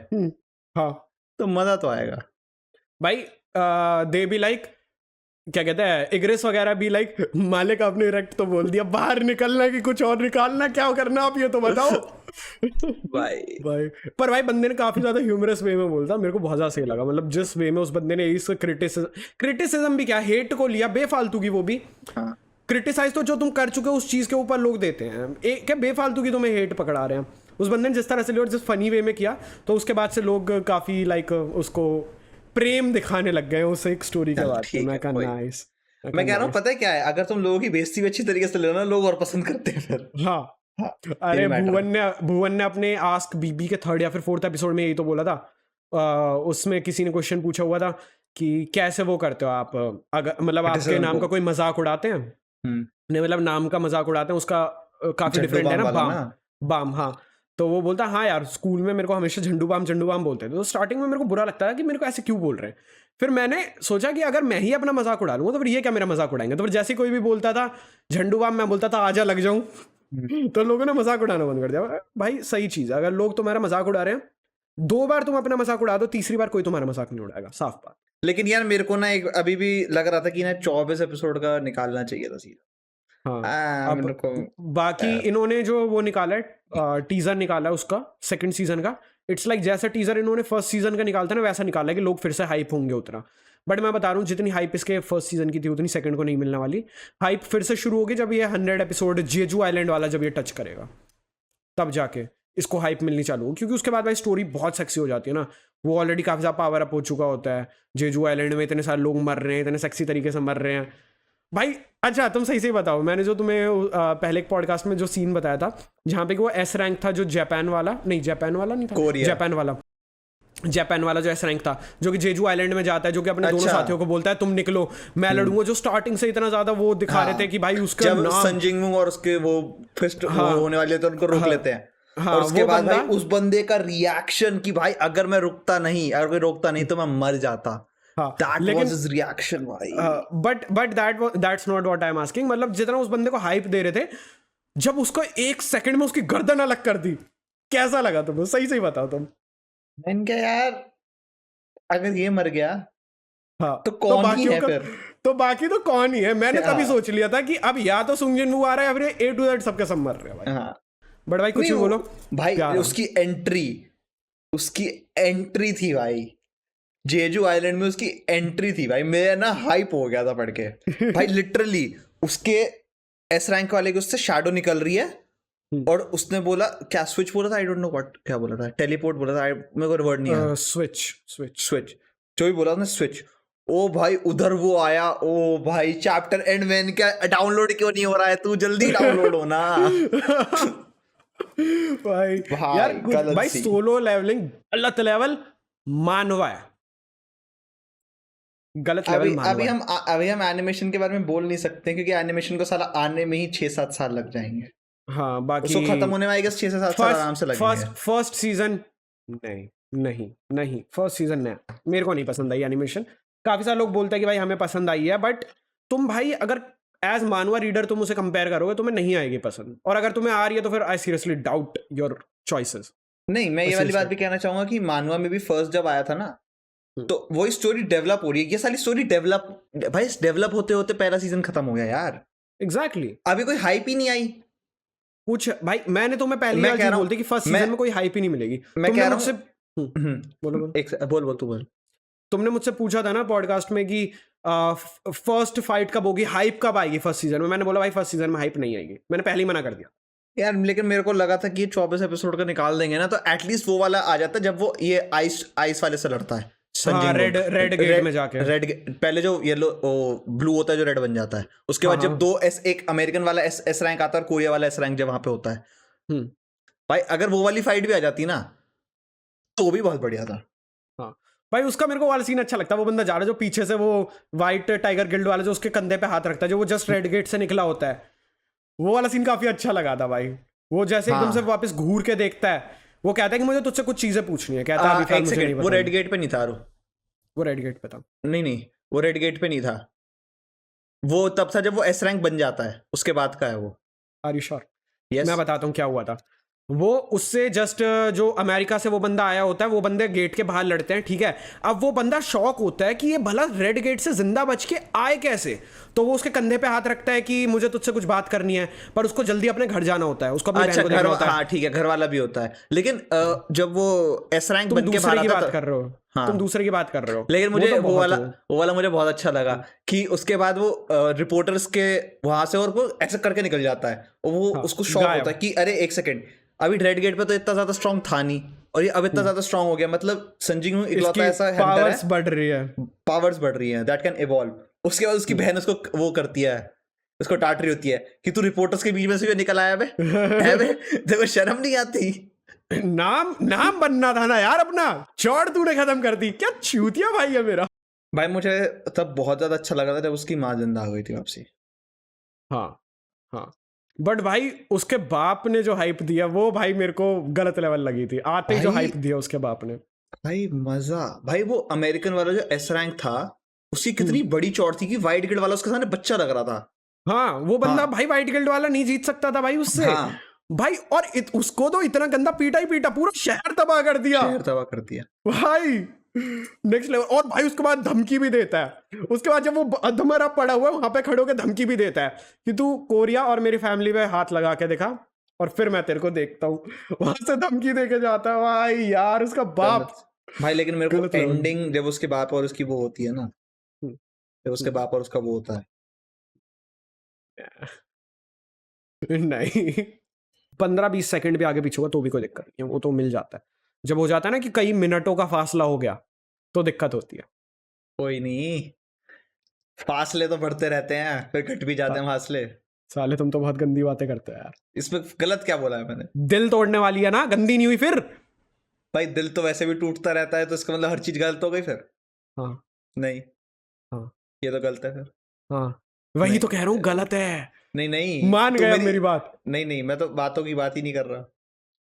हाँ तो मजा तो आएगा भाई। दे भी लाइक, क्या कहते हैं, इग्रेस वगैरह भी लाइक, मालिक आपने इरेक्ट तो बोल दिया, बाहर निकलना कि कुछ और निकालना, क्या करना आप ये तो बताओ। भाई पर भाई बंदे ने काफी ज्यादा ह्यूमरस वे में बोलता, मेरे को बहुत ज्यादा सही लगा। मतलब जिस वे में उस बंदे ने इस क्रिटिसिज्म भी क्या, हेट को लिया बेफालतू की, वो भी क्रिटिसाइज तो जो तुम कर चुके हो उस चीज के ऊपर लोग देते हैं, क्या बेफालतू की तुम्हें हेट पकड़ा रहे हैं। उस बंदे ने जिस तरह से लिया और जिस फनी वे में किया, तो उसके बाद से लोग काफी लाइक उसको प्रेम दिखाने लग गए उस एक स्टोरी के बाद। मैं कहा नाइस, मैं कह रहा हूँ पता है क्या है, अगर तुम लोगों की बेइज्जती अच्छी तरीके से लेना, लोग और पसंद करते हैं फिर। हाँ अरे भुवन ने अपने आस्क बीबी के 3rd या फिर 4th एपिसोड में यही तो बोला था। उसमें किसी ने क्वेश्चन पूछा हुआ था कि कैसे वो करते हो आप, अगर मतलब आपके नाम का कोई मजाक उड़ाते हैं, नहीं मतलब नाम का मजाक उड़ाते हैं, उसका काफी डिफरेंट है ना, बाम। हाँ तो वो बोलता हाँ यार स्कूल में मेरे को हमेशा झंडू बाम बोलते थे, तो स्टार्टिंग में मेरे को बुरा लगता है कि मेरे को ऐसे क्यों बोल रहे हैं। फिर मैंने सोचा कि अगर मैं ही अपना मजाक उड़ा लूंगा तो फिर ये क्या मेरा मजाक उड़ाएंगे। तो फिर जैसे कोई भी बोलता था झंडू बाम, मैं बोलता था आजा लग जाऊं, तो लोगों ने मजाक उड़ाना बंद कर दिया। भाई सही चीज है, अगर लोग तुम्हारा मजाक उड़ा रहे हैं, 2 बार तुम अपना मजाक उड़ा दो, तीसरी बार कोई तुम्हारा मजाक नहीं उड़ाएगा, साफ बात। लेकिन यार मेरे को ना एक अभी भी लग रहा था कि ना 24 एपिसोड का निकालना चाहिए था सीधा। हाँ अब बाकी इन्होंने जो वो निकाला है, टीजर निकाला है उसका सेकंड सीजन का, इट्स लाइक जैसा टीजर इन्होंने फर्स्ट सीजन का निकालता ना वैसा निकाला है कि लोग फिर से हाइप होंगे उतना। बट मैं बता रहा हूँ जितनी हाइप इसके फर्स्ट सीजन की थी उतनी सेकंड को नहीं मिलने वाली। हाइप फिर से शुरू होगी जब ये 100 एपिसोड जेजू आइलैंड वाला जब ये टच करेगा, तब जाके इसको हाइप मिलनी चालू होगी, क्योंकि उसके बाद भाई स्टोरी बहुत सेक्सी हो जाती है ना। वो ऑलरेडी काफी ज्यादा पावर अप हो चुका होता है, जेजू आइलैंड में इतने सारे लोग मर रहे हैं, इतने सेक्सी तरीके से मर रहे हैं भाई। अच्छा तुम सही से बताओ, मैंने जो तुम्हें पहले एक पॉडकास्ट में जो सीन बताया था जहाँ पे वो S रैंक था, जो जापान वाला नहीं था, जापान वाला जापान वाला जो एस रैंक था, जो कि जेजू आइलैंड में जाता है, जो कि अपने दोनों अच्छा। साथियों को बोलता है तुम निकलो मैं लड़ूंगा, जो स्टार्टिंग से इतना ज्यादा वो दिखा रहे थे कि भाई उसका जब नाम सन जिंगमू और उसके वो फिस्ट होने वाले थे उनको रोक लेते हैं, हाँ, और उसके वो बाद भाई बंदा- उस बंदे का रिएक्शन कि भाई अगर मैं रुकता नहीं, अगर कोई रोकता नहीं तो मैं मर जाता। हाँ, That लेकिन was his reaction भाई। But that's not what I am asking. मतलब जितना उस बंदे को हाइप दे रहे थे, जब उसको 1 सेकंड में उसकी गर्दन अलग कर दी, कैसा लगा तुमको? सही सही बताओ तुम। मैंने कहा यार अगर ये मर गया हाँ, तो कौन ही है फिर? तो बाकी तो कौन ही है। मैंने तभी हाँ। सोच लिया था कि अब या तो सुंग जिनवू आ रहा है या फिर A to Z सबके सब मर रहे हैं भाई। हाँ बट भाई कुछ नहीं, भी बोलो भाई क्या रहा? उसकी एंट्री थी भाई, जेजू आइलैंड में उसकी एंट्री थी भाई, मैं ना हाइप हो गया था पढ़ के भाई। लिटरली उसके एस रैंक वाले की उससे शैडो निकल रही है और उसने बोला क्या, स्विच बोला था, आई डोंट नो व्हाट, क्या बोला था, टेलीपोर्ट बोला था, मेरे को वर्ड नहीं आया। स्विच जो भी बोला उसने, स्विच। ओ भाई उधर वो आया, ओ भाई चैप्टर एंड मैन क्या डाउनलोड क्यों नहीं हो रहा है, तू जल्दी डाउनलोड होना। भाई यार गलत भाई सी। सोलो लेवलिंग गलत लेवल मानवा है, गलत लेवल मानवा है। अभी हम एनिमेशन के बारे में बोल नहीं सकते क्योंकि एनिमेशन को साला आने में ही 6-7 साल लग जाएंगे। हाँ बाकी उसको खत्म होने में आई गेस 6 से 7 साल आराम से लगेंगे। फर्स्ट सीजन नहीं फर्स्ट सीजन नहीं, मेरे को नहीं पसंद आई एनिमेशन। काफी सारे लोग बोलते हैं कि भाई हमें पसंद आई है, बट तुम भाई अगर एज मानवा रीडर तुम उसे कंपेयर करोगे तुम्हें नहीं आएगी पसंद, और अगर तुम्हें आ रही है तो फिर I seriously doubt your choices. नहीं, मैं ये वाली बात भी कहना चाहूंगा कि मानवा में भी फर्स्ट जब आया था ना, तो वही स्टोरी डेवलप हो रही है, ये सारी स्टोरी डेवलप होते होते पहला सीजन खत्म हो गया यार। एग्जैक्टली अभी कोई हाइप ही नहीं आई कुछ। भाई मैंने तुम्हें पहली मैं बार कह चीज रहा हूं- बोलती कि फर्स्ट सीजन में कोई हाइप ही नहीं मिलेगी। मैं कह रहा मुझसे बोलो तू बोल। तुमने मुझसे पूछा था ना पॉडकास्ट में कि फर्स्ट फाइट कब होगी, हाइप कब आएगी फर्स्ट सीजन में। मैंने बोला भाई फर्स्ट सीजन में हाइप नहीं आएगी, मैंने पहले ही मना कर दिया यार। लेकिन मेरे को लगा था कि ये 24 एपिसोड का निकाल देंगे ना, तो एटलीस्ट वो वाला आ जाता जब वो ये आइस वाले से लड़ता है। हाँ, रेड गेट में जाके पहले जो येलो ब्लू होता है जो रेड बन जाता है, उसके बाद जब एक अमेरिकन वाला एस रैंक आता है और कोरिया वाला एस रैंक जब वहां पे होता है, भाई अगर वो वाली फाइट भी आ जाती ना तो वो भी बहुत बढ़िया था। हाँ भाई उसका मेरे को वाला सीन अच्छा लगता है, वो बंदा जा रहा है जो पीछे से वो वाइट टाइगर गिल्ड वाला जो उसके कंधे पे हाथ रखता है, जो वो जस्ट रेड गेट से निकला होता है, वो वाला सीन काफी अच्छा लगा था भाई। वो जैसे एकदम से वापस घूर के देखता है, वो कहता है कि मुझे तुझसे कुछ चीजें पूछनी है, कहता है अभी मुझे नहीं वो रेड गेट पे नहीं था, वो रेड गेट पे था। नहीं वो रेड गेट पे नहीं था, वो तब था जब वो एस रैंक बन जाता है, उसके बाद का है वो। Are you sure? Yes. मैं बताता हूँ क्या हुआ था। वो उससे जस्ट जो अमेरिका से वो बंदा आया होता है, वो बंदे गेट के बाहर लड़ते हैं, ठीक है। अब वो बंदा शॉक होता है कि ये भला रेड गेट से जिंदा बच के आए कैसे, तो वो उसके कंधे पे हाथ रखता है कि मुझे तुझसे कुछ बात करनी है, पर उसको जल्दी अपने घर जाना होता है, उसको अपनी बहन को देखना होता है। हाँ ठीक है, घर वाला भी होता है, लेकिन जब वो एस रैंक बन के बाहर आता कर रहे हो, तुम दूसरे की बात कर रहे हो। लेकिन मुझे वो वाला मुझे बहुत अच्छा लगा कि उसके बाद वो रिपोर्टर्स के वहां से और वो ऐसे करके निकल जाता है, और वो उसको शॉक होता है कि अरे एक सेकंड, अभी रेड गेट पे तो इतना ज्यादा स्ट्रांग था नहीं और ये अब इतना ज्यादा स्ट्रांग हो गया, मतलब संजीव इकलौता ऐसा हंटर है, पावर्स बढ़ रही है दैट कैन इवॉल्व। उसके बाद उसकी बहन उसको वो करती है, उसको डांट रही होती है कि तू रिपोर्टर्स के बीच में से निकल आया बे, देखो शर्म नहीं आती। नाम बनना था ना यार अपना, चौड़ तूने खत्म कर दी, क्या चूतिया भाई है मेरा भाई। मुझे तब बहुत ज्यादा अच्छा लगा था जब उसकी माँ जिंदा हो गई थी वापसी। हाँ बट भाई उसके बाप ने जो हाइप दिया वो भाई मेरे को गलत लेवल लगी थी, आते ही जो हाइप दिया उसके बाप ने। भाई मजा, भाई वो अमेरिकन वाला जो एस रैंक था उसकी कितनी बड़ी चौड़ थी कि वाइट गिल्ड वाला उसके सामने बच्चा लग रहा था। हाँ वो बंदा भाई वाइट गिल्ड वाला नहीं जीत सकता था भाई उससे। भाई और उसको तो इतना गंदा पीटा ही पीटा, पूरा शहर तबाह कर दिया भाई, नेक्स्ट लेवल। और भाई उसके बाद धमकी भी देता है, उसके बाद जब वो अधमरा पड़ा हुआ है वहां पे खड़े होकर धमकी भी देता है कि तू कोरिया और मेरी फैमिली में हाथ लगा के दिखा और फिर मैं तेरे को देखता हूँ। वहां से धमकी देके जाता है भाई यार उसका बाप भाई। लेकिन मेरे को एंडिंग जब उसके बाप और उसकी वो होती है ना, जब उसके बाप और उसका वो होता है, नहीं 15-20 सेकंड भी आगे पीछे हुआ तो भी कोई दिक्कत नहीं है, वो तो मिल जाता है। जब हो जाता है ना कि कई मिनटों का फासला हो गया तो दिक्कत होती है। कोई नहीं, फासले तो बढ़ते रहते हैं, फिर घट भी जाते हैं फासले। साले तुम तो बहुत गंदी बातें करते हो यार। इसमें गलत क्या बोला है मैंने? दिल तोड़ने वाली है ना, गंदी नहीं हुई फिर। भाई दिल तो वैसे भी टूटता रहता है, तो इसका मतलब हर चीज गलत हो गई फिर? हाँ नहीं, हाँ ये तो गलत है फिर। हाँ, वही नहीं तो कह रहा हूँ, गलत है। नहीं, मान तू गए अब मेरी बात। नहीं, मैं तो बातों की बात ही नहीं कर रहा।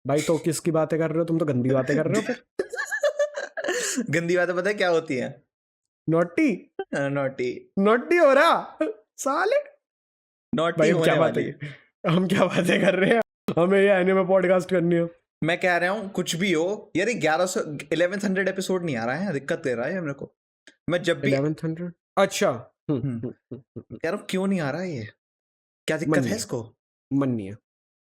भाई तो किसकी बातें कर रहे हो तुम? तो गंदी बातें कर रहे हो फिर। गंदी बातें पता है क्या होती है? Naughty naughty. नॉटी हो रहा साले। नॉटी भाई होने वाली। हम क्या बातें कर रहे हैं? हमें ये एनिमे पॉडकास्ट करनी है। मैं कह रहा हूँ कुछ भी हो यार, 1100 1100 एपिसोड नहीं आ रहा है, दिक्कत दे रहा है मेरे को। मैं जब भी 1100, अच्छा। कह रहा हूँ क्यों नहीं आ रहा है ये, क्या दिक्कत मन है नहीं है, इसको? मन नहीं है।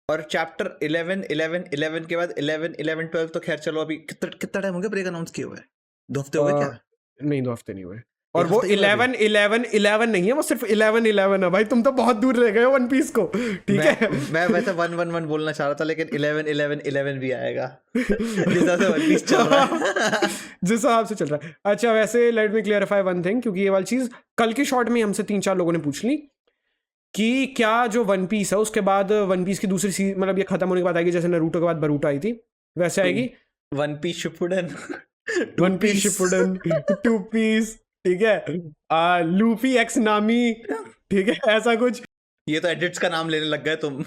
और चैप्टर 11 11 11 के बाद 11 11 12 तो खैर चलो, अभी कितना टाइम हो गया ब्रेक अनाउंस किए हुए? 2 हफ्ते हो गए क्या? नहीं, 2 हफ्ते नहीं हुए। और एक वो हफ्ते नहीं हुए अभी? 11 11 11 नहीं है, वो सिर्फ 11 11 है। भाई तुम तो बहुत दूर रह गए हो वन पीस को, ठीक है। मैं वैसे 1 1 1 बोलना चाह रहा था, लेकिन 11 11 11 भी आएगा जिस हिसाब से वन पीस चल रहा है। जिस हिसाब से चल रहा है। अच्छा, वैसे let me clarify one thing, क्योंकि ये वाली चीज कल के शॉर्ट में हमसे 3-4 लोगों ने पूछ ली कि क्या जो वन पीस है उसके बाद वन पीस की दूसरी सीरीज, मतलब ये खत्म होने के बाद आएगी, जैसे नारुतो के बाद बरूटो आई थी वैसे आएगी One Piece Shippuden, One Piece Shippuden, 2 piece, ठीक है, लूफी एक्स नामी, ठीक है, ऐसा कुछ। ये तो एडिट्स का नाम लेने लग गए तुम।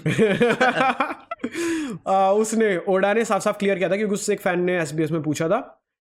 उसने ओडा ने साफ साफ क्लियर किया था, क्योंकि उससे एक फैन ने एसबीएस में पूछा था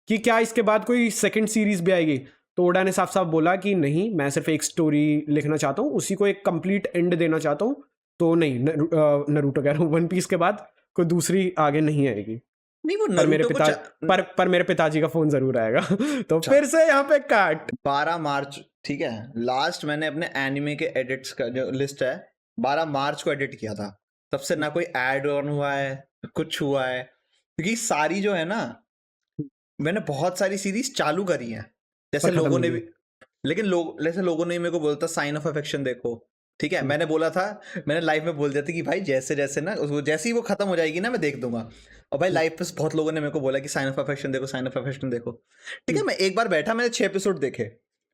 कि क्या इसके बाद कोई सेकंड सीरीज भी आएगी, तो ओडा ने साफ साफ बोला कि नहीं, मैं सिर्फ एक स्टोरी लिखना चाहता हूँ, उसी को एक कंप्लीट एंड देना चाहता हूँ। तो नहीं, नारुतो कह रहा हूँ, वन पीस के बाद कोई दूसरी आगे नहीं आएगी। नहीं वो पर मेरे नारुतो पर मेरे पिताजी का फोन जरूर आएगा। तो फिर से यहाँ पे काट। 12 मार्च, ठीक है, लास्ट मैंने अपने एनिमे के एडिट्स का जो लिस्ट है 12 मार्च को एडिट किया था। तब से ना कोई ऐड ऑन हुआ है, कुछ हुआ है, क्योंकि सारी जो है ना, मैंने बहुत सारी सीरीज चालू करी हैं, जैसे पर खत्म लोगों ने नहीं भी, लेकिन जैसे लोगों ने मेरे को बोलता साइन ऑफ अफेक्शन देखो, ठीक है, मैंने बोला था, मैंने लाइव में बोल दिया था कि भाई जैसे जैसे ना जैसे ही वो खत्म हो जाएगी ना मैं देख दूंगा। और भाई लाइव पे बहुत लोगों ने मेरे को बोला कि साइन ऑफ अफेक्शन देखो, साइन ऑफ अफेक्शन देखो, ठीक है। मैं एक बार बैठा, मैंने 6 एपिसोड देखे,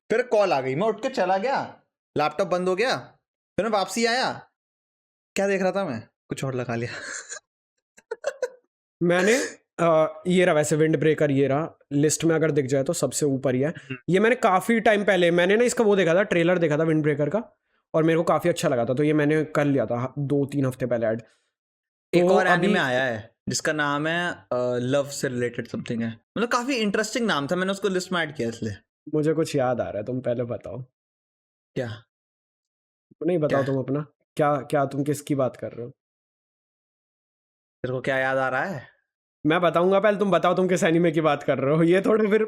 फिर कॉल आ गई, मैं उठ के चला गया, लैपटॉप बंद हो गया, फिर मैं वापसी आया, क्या देख रहा था मैं, कुछ और लगा लिया। मैंने ये रहा, वैसे विंड ब्रेकर ये रहा लिस्ट में, अगर दिख जाए तो सबसे ऊपर ही है। ये मैंने काफी टाइम पहले मैंने ना इसका वो देखा था, ट्रेलर देखा था विंड ब्रेकर का, और मेरे को काफी अच्छा लगा था, तो ये मैंने कर लिया था 2-3 हफ्ते पहले ऐड। एक और एनिमे आया है जिसका नाम है लव से रिलेटेड समथिंग है, मतलब काफी इंटरेस्टिंग नाम था, मैंने उसको लिस्ट में ऐड किया इसलिए। मुझे कुछ याद आ रहा है, तुम पहले बताओ। क्या? नहीं बताओ क्या तुम अपना, क्या क्या तुम किसकी बात कर रहे हो? तेरे को क्या याद आ रहा है? मैं बताऊंगा, पहले तुम बताओ तुम किस एनिमे की बात कर रहे हो, ये थोड़ा फिर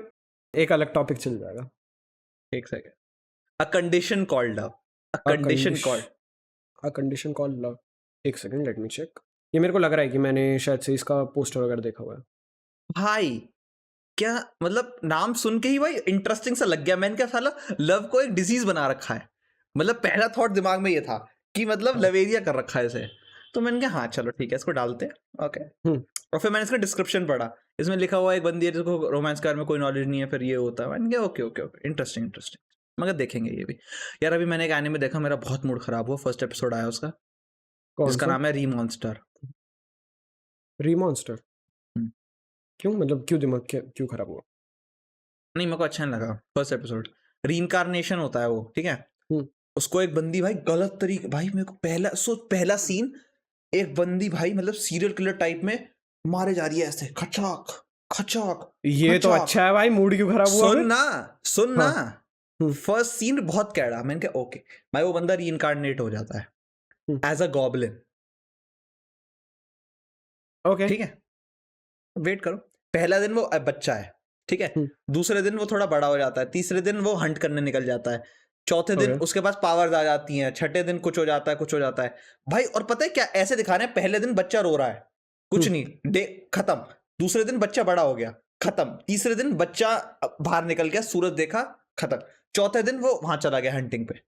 एक अलग टॉपिक चल जाएगा। एक second. A condition called love, a condition called, a condition called love. एक सेकंड, लेट मी चेक। ये मेरे को लग रहा है कि मैंने शायद से इसका पोस्टर वगैरह देखा हुआ है। भाई क्या मतलब, नाम सुन के ही भाई इंटरेस्टिंग सा लग गया। मैंने क्या साला लव को एक डिजीज बना रखा है, मतलब पहला थॉट दिमाग में ये था कि मतलब लवेरिया कर रखा है इसे, तो मैंने कहा हाँ चलो ठीक है इसको डालते हैं, ओके। और फिर मैंने इसका डिस्क्रिप्शन पढ़ा, इसमें लिखा हुआ है एक बंदी है जिसको रोमांस कार में कोई नॉलेज नहीं है, फिर ये होता है। मैंने कहा okay okay okay, interesting interesting, मगर देखेंगे ये भी। यार अभी मैंने एक एनिमे देखा, मेरा बहुत मूड खराब हुआ, फर्स्ट एपिसोड आया उसका, जिसका नाम है रीमॉन्स्टर। रीमॉन्स्टर? क्यों, मतलब क्यों दिमाग क्यों खराब हुआ? नहीं मेरे को अच्छा नहीं लगा फर्स्ट एपिसोड। रीइंकार्नेशन होता है वो, ठीक है, उसको एक बंदी भाई गलत तरीके, भाई मेरे को पहला सीन, एक बंदी भाई मतलब सीरियल किलर टाइप में मारे जा रही है ऐसे खचाक खचाक। ये तो अच्छा है भाई, मूड क्यों खराब हुआ? सुन ना फर्स्ट सीन बहुत कैड़ा, मैंने कहा ओके भाई, वो बंदा रीइंकार्नेट हो जाता है एज अ गॉब्लिन, ओके ठीक है। वेट करो, पहला दिन वो बच्चा है, ठीक है, दूसरे दिन वो थोड़ा बड़ा हो जाता है, तीसरे दिन वो हंट करने निकल जाता है, चौथे दिन उसके पास पावर्स आ जाती हैं, छठे दिन कुछ हो जाता है, कुछ हो जाता है भाई। और पता है क्या ऐसे दिखा रहे हैं, पहले दिन बच्चा रो रहा है, कुछ नहीं, डे खत्म, दूसरे दिन बच्चा बड़ा हो गया, खत्म, तीसरे दिन बच्चा बाहर निकल गया, सूरज देखा, खत्म, चौथे दिन वो वहां चला गया हंटिंग पे।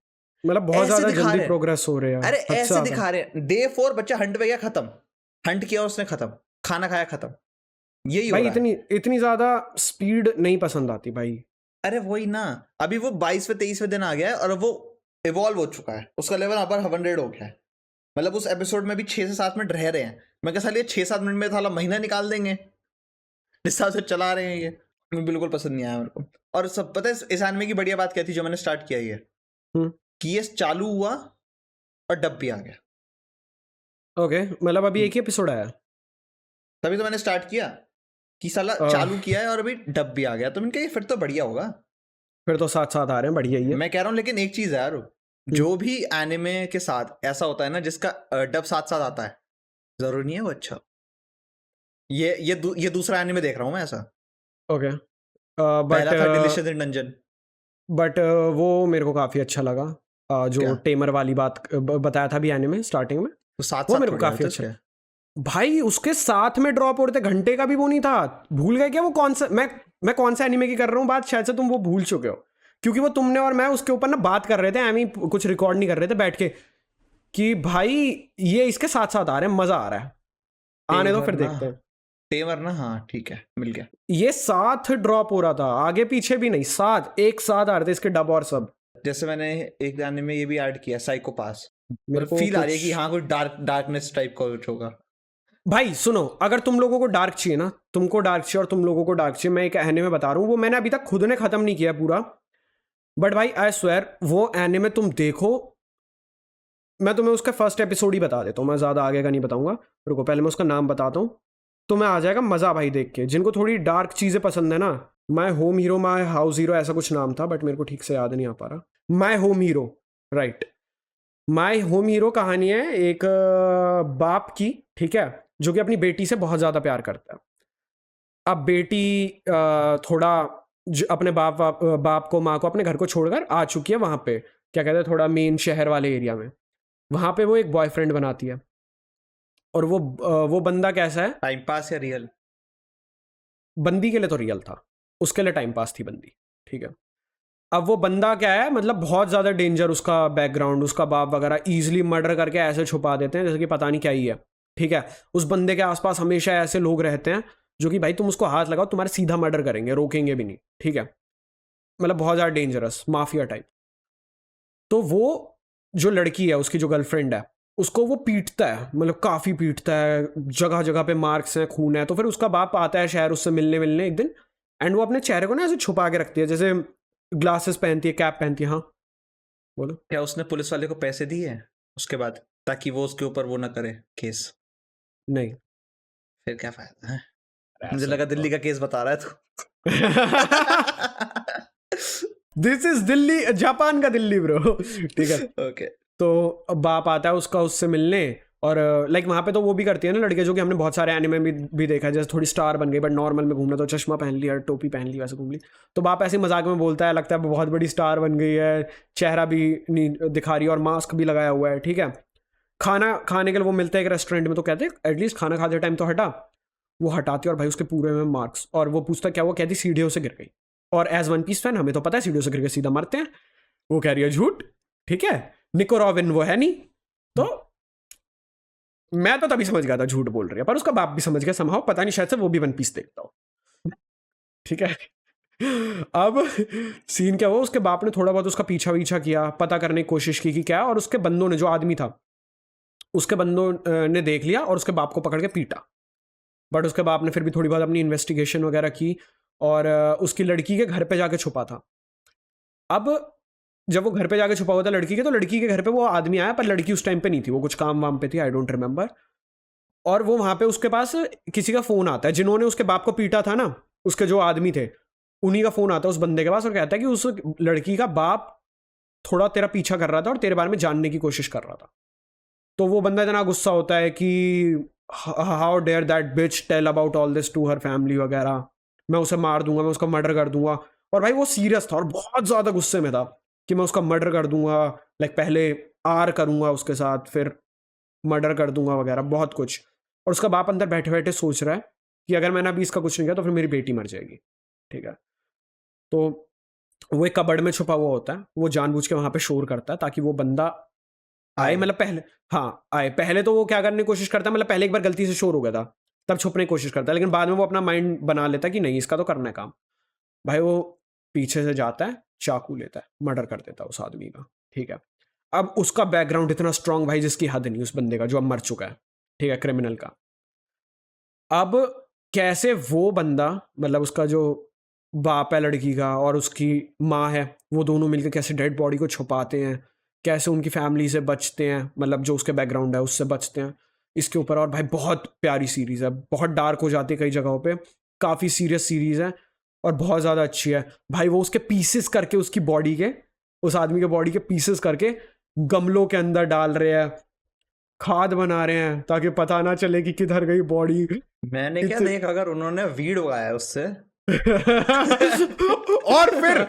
मतलब बहुत ज्यादा जल्दी प्रोग्रेस हो रही है। अरे ऐसे दिखा रहे हैं, डे 4 बच्चा हंट पे गया, खत्म, हंट किया उसने, खत्म, खाना खाया, खत्म, यही भाई हो रहा है। इतनी ज्यादा स्पीड नहीं पसंद आती भाई। अरे वही ना, अभी वो 22वें 23वें दिन आ गया है और वो इवॉल्व हो चुका है, उसका लेवल अपर 100 हो गया है, मतलब उस एपिसोड में भी 6 से 7 मिनट रह रहे हैं। मैं कहा साले 6-7 मिनट में थाला महीना निकाल देंगे, जिस हिसाब से चला रहे हैं ये, मुझे बिल्कुल पसंद नहीं आया मेरे को। और सब पता है इस एनिमे की बढ़िया बात क्या थी जो मैंने स्टार्ट किया ये, कि ये चालू हुआ और डब भी आ गया। ओके, मतलब अभी एक ही एपिसोड आया, तभी तो मैंने स्टार्ट किया कि साला चालू किया है और अभी डब भी आ गया, तो मैंने कहा फिर तो बढ़िया होगा, फिर तो साथ साथ आ रहे हैं, बढ़िया ही है। मैं कह रहा हूँ। लेकिन एक चीज है यार, जो भी एनिमे के साथ ऐसा होता है ना जिसका डब साथ साथ आता है, जरूरी नहीं है वो अच्छा। ये दूसरा एनिमे देख रहा हूँ मैं ऐसा। ओके, पहला था डिलीशियस इन डंजन, बट वो मेरे को काफी अच्छा लगा। जो क्या? टेमर वाली बात बताया था भी एनिमे स्टार्टिंग में, तो साथ वो साथ मेरे को थोड़ी काफी आता अच्छा। क्या? भाई उसके साथ में ड्रॉप हो रहे थे, घंटे का भी वो नहीं था। भूल गए क्या वो कौन सा, मैं कौन सा एनिमे की कर रहा हूँ बात, शायद से तुम वो भूल चुके हो, क्योंकि वो तुमने और मैं उसके ऊपर ना बात कर रहे थे, एमी कुछ रिकॉर्ड नहीं कर रहे थे बैठ के, कि भाई ये इसके साथ साथ आ रहे हैं, मजा आ रहा है, आने दो फिर देखते हैं। टेमर ना, हाँ ठीक है, मिल गया। ये साथ ड्रॉप हो रहा था, आगे पीछे भी नहीं, साथ एक साथ आ रहे थे इसके डब और सब। जैसे मैंने एक गाने में ये भी ऐड किया, साइको पास, मेरे को फील आ रही है कि हाँ कोई डार्कनेस टाइप का कुछ होगा। भाई सुनो, अगर तुम लोगों को डार्क चाहिए ना, तुमको डार्क चाहिए और तुम लोगों को डार्क चाहिए, मैं एक एनिमे बता रहा हूँ, वो मैंने अभी तक खुद ने खत्म नहीं किया पूरा, बट भाई आई स्वेयर वो एनिमे तुम देखो, मैं तुम्हें उसका फर्स्ट एपिसोड ही बता देता हूँ, मैं ज़्यादा आगे का नहीं बताऊंगा, रुको पहले मैं उसका नाम बताता हूँ, तुम्हें आ जाएगा मज़ा भाई देख के। जिनको थोड़ी डार्क चीज़ें पसंद है ना, my home hero, my house hero, ऐसा कुछ नाम था बट मेरे को ठीक से याद नहीं आ पा रहा। My home hero, right, my home hero कहानी है एक बाप की, ठीक है, जो कि अपनी बेटी से बहुत ज़्यादा प्यार करता है। अब बेटी थोड़ा अपने बाप को, माँ को, अपने घर को छोड़कर आ चुकी है वहाँ पे, क्या कहते हैं, थोड़ा मेन शहर वाले एरिया में, वहाँ पे वो एक बॉयफ्रेंड बनाती है। और वो बंदा कैसा है, टाइम पास या रियल? बंदी के लिए तो रियल था, उसके लिए टाइम पास थी बंदी, ठीक है। अब वो बंदा क्या है, मतलब बहुत ज़्यादा डेंजर उसका बैकग्राउंड, उसका बाप वगैरह ईजिली मर्डर करके ऐसे छुपा देते हैं जैसे कि पता नहीं क्या ही है, ठीक है। उस बंदे के आसपास हमेशा ऐसे लोग रहते हैं जो कि भाई तुम उसको हाथ लगाओ तुम्हारे सीधा मर्डर करेंगे, रोकेंगे भी नहीं, ठीक है, मतलब बहुत ज़्यादा डेंजरस माफिया टाइप। तो वो जो लड़की है, उसकी जो गर्लफ्रेंड है, उसको वो पीटता है, मतलब काफ़ी पीटता है, जगह जगह पे मार्क्स हैं, खून है। तो फिर उसका बाप आता है शहर उससे मिलने एक दिन, एंड वो अपने चेहरे को ना ऐसे छुपा के रखती है, जैसे ग्लासेस पहनती है, कैप पहनती है। हाँ बोलो। क्या उसने पुलिस वाले को पैसे दिए उसके बाद ताकि वो उसके ऊपर वो ना करे केस? नहीं, फिर क्या फायदा है? मुझे लगा दिल्ली का केस बता रहा है तू। दिस इज दिल्ली, जापान का दिल्ली ब्रो, ठीक है। ओके। तो बाप आता है उसका उससे मिलने, और लाइक वहाँ पे तो वो भी करती है ना लड़के, जो कि हमने बहुत सारे एनिमे भी देखा है, जैसे थोड़ी स्टार बन गई बट नॉर्मल में घूमना, तो चश्मा पहन लिया, टोपी पहन ली, वैसे घूम ली। तो बाप ऐसे मजाक में बोलता है, लगता है बहुत बड़ी स्टार बन गई है, चेहरा भी नहीं दिखा रही है और मास्क भी लगाया हुआ है, ठीक है। खाना खाने के लिए वो मिलता है एक रेस्टोरेंट में, तो कहते हैं एटलीस्ट खाना खाते टाइम तो हटा, वो हटाती है और भाई उसके पूरे में मार्क्स, और वो पूछता क्या, वो कहती सीढ़ियों से गिर गई, और एज वन पीस फैन हमें तो पता है सीढ़ियों से गिर के सीधा मरते हैं, वो कह रही है झूठ, ठीक है, निको रॉबिन वो है नहीं। तो मैं तो तभी समझ गया था झूठ बोल रही है, पर उसका बाप भी समझ गया समहाउ, पता नहीं शायद से वो भी वन पीस देखता हो, ठीक है। अब सीन क्या हुआ, उसके बाप ने थोड़ा बहुत उसका पीछा किया, पता करने की कोशिश की कि क्या, और उसके बंदों ने, जो आदमी था उसके बंदों ने देख लिया और उसके बाप को पकड़ के पीटा। बट उसके बाप ने फिर भी थोड़ी बहुत अपनी इन्वेस्टिगेशन वगैरह की, और उसकी लड़की के घर पे जाके छुपा था। अब जब वो घर पे जाके छुपा हुआ था लड़की के, तो लड़की के घर पे वो आदमी आया, पर लड़की उस टाइम पे नहीं थी, वो कुछ काम वाम पे थी, आई डोंट रिमेंबर। और वो वहां पे उसके पास किसी का फोन आता है, जिन्होंने उसके बाप को पीटा था ना, उसके जो आदमी थे, उन्हीं का फोन आता है उस बंदे के पास, और कहता है कि उस लड़की का बाप थोड़ा तेरा पीछा कर रहा था और तेरे बारे में जानने की कोशिश कर रहा था। तो वो बंदा इतना गुस्सा होता है कि how dare that bitch tell about all this to her family वगैरह, मैं उसे मार दूंगा, मैं उसका मर्डर कर दूंगा। और भाई वो सीरियस था और बहुत ज़्यादा गुस्से में था कि मैं उसका मर्डर कर दूंगा, लाइक पहले आर करूंगा उसके साथ, फिर मर्डर कर दूंगा वगैरह, बहुत कुछ। और उसका बाप अंदर बैठे बैठे सोच रहा है कि अगर मैंने अभी इसका कुछ नहीं किया तो फिर मेरी बेटी मर जाएगी, ठीक है। तो वो एक कबर्ड में छुपा हुआ होता है, वो जानबूझ के वहां पे शोर करता है ताकि वो बंदा आए, मतलब पहले, हाँ आए। पहले तो वो क्या करने की कोशिश करता है, मतलब पहले एक बार गलती से शोर हो गया था, तब छुपने की कोशिश करता है, लेकिन बाद में वो अपना माइंड बना लेता है कि नहीं इसका तो करना है काम। भाई वो पीछे से जाता है, चाकू लेता है, मर्डर कर देता है उस आदमी का, ठीक है। अब उसका बैकग्राउंड इतना स्ट्रांग भाई जिसकी हद नहीं, उस बंदे का जो अब मर चुका है, ठीक है, क्रिमिनल का। अब कैसे वो बंदा, मतलब उसका जो बाप है लड़की का और उसकी माँ है, वो दोनों मिलकर कैसे डेड बॉडी को छुपाते हैं, कैसे उनकी फैमिली से बचते हैं, मतलब जो उसके बैकग्राउंड है उससे बचते हैं इसके ऊपर। और भाई बहुत प्यारी सीरीज़ है, बहुत डार्क हो जाती है कई जगहों पे, काफ़ी सीरियस सीरीज़ है और बहुत ज़्यादा अच्छी है भाई। वो उसके पीसेस करके, उसकी बॉडी के, उस आदमी के बॉडी के पीसेस करके गमलों के अंदर डाल रहे हैं, खाद बना रहे हैं ताकि पता ना चले कि किधर गई बॉडी। मैंने क्या देखा, अगर उन्होंने वीड उगाया उससे और फिर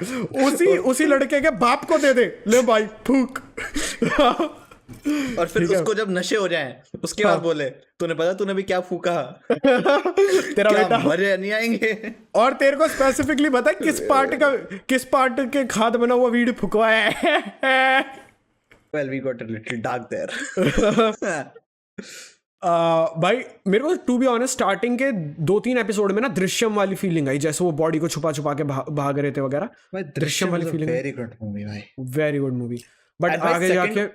उसी लड़के के बाप को दे दे, ले भाई फूक। और फिर उसको जब नशे हो जाएं उसके बाद बोले तूने पता तूने भी क्या फूका तेरा क्या बेटा मजे नहीं आएंगे। और तेरे को स्पेसिफिकली बता किस पार्ट के खाद बना हुआ वीड फुकवाया है। Well, we got a little dark there. भाई मेरे को टू बी ऑनेस्ट स्टार्टिंग के 2-3 एपिसोड में ना दृश्यम वाली फीलिंग आई, जैसे वो बॉडी को छुपा छुपा के भाग रहे थे वगैरह। दृश्यम वाली फीलिंग, वेरी गुड मूवी भाई, वेरी गुड मूवी। बट आगे जाके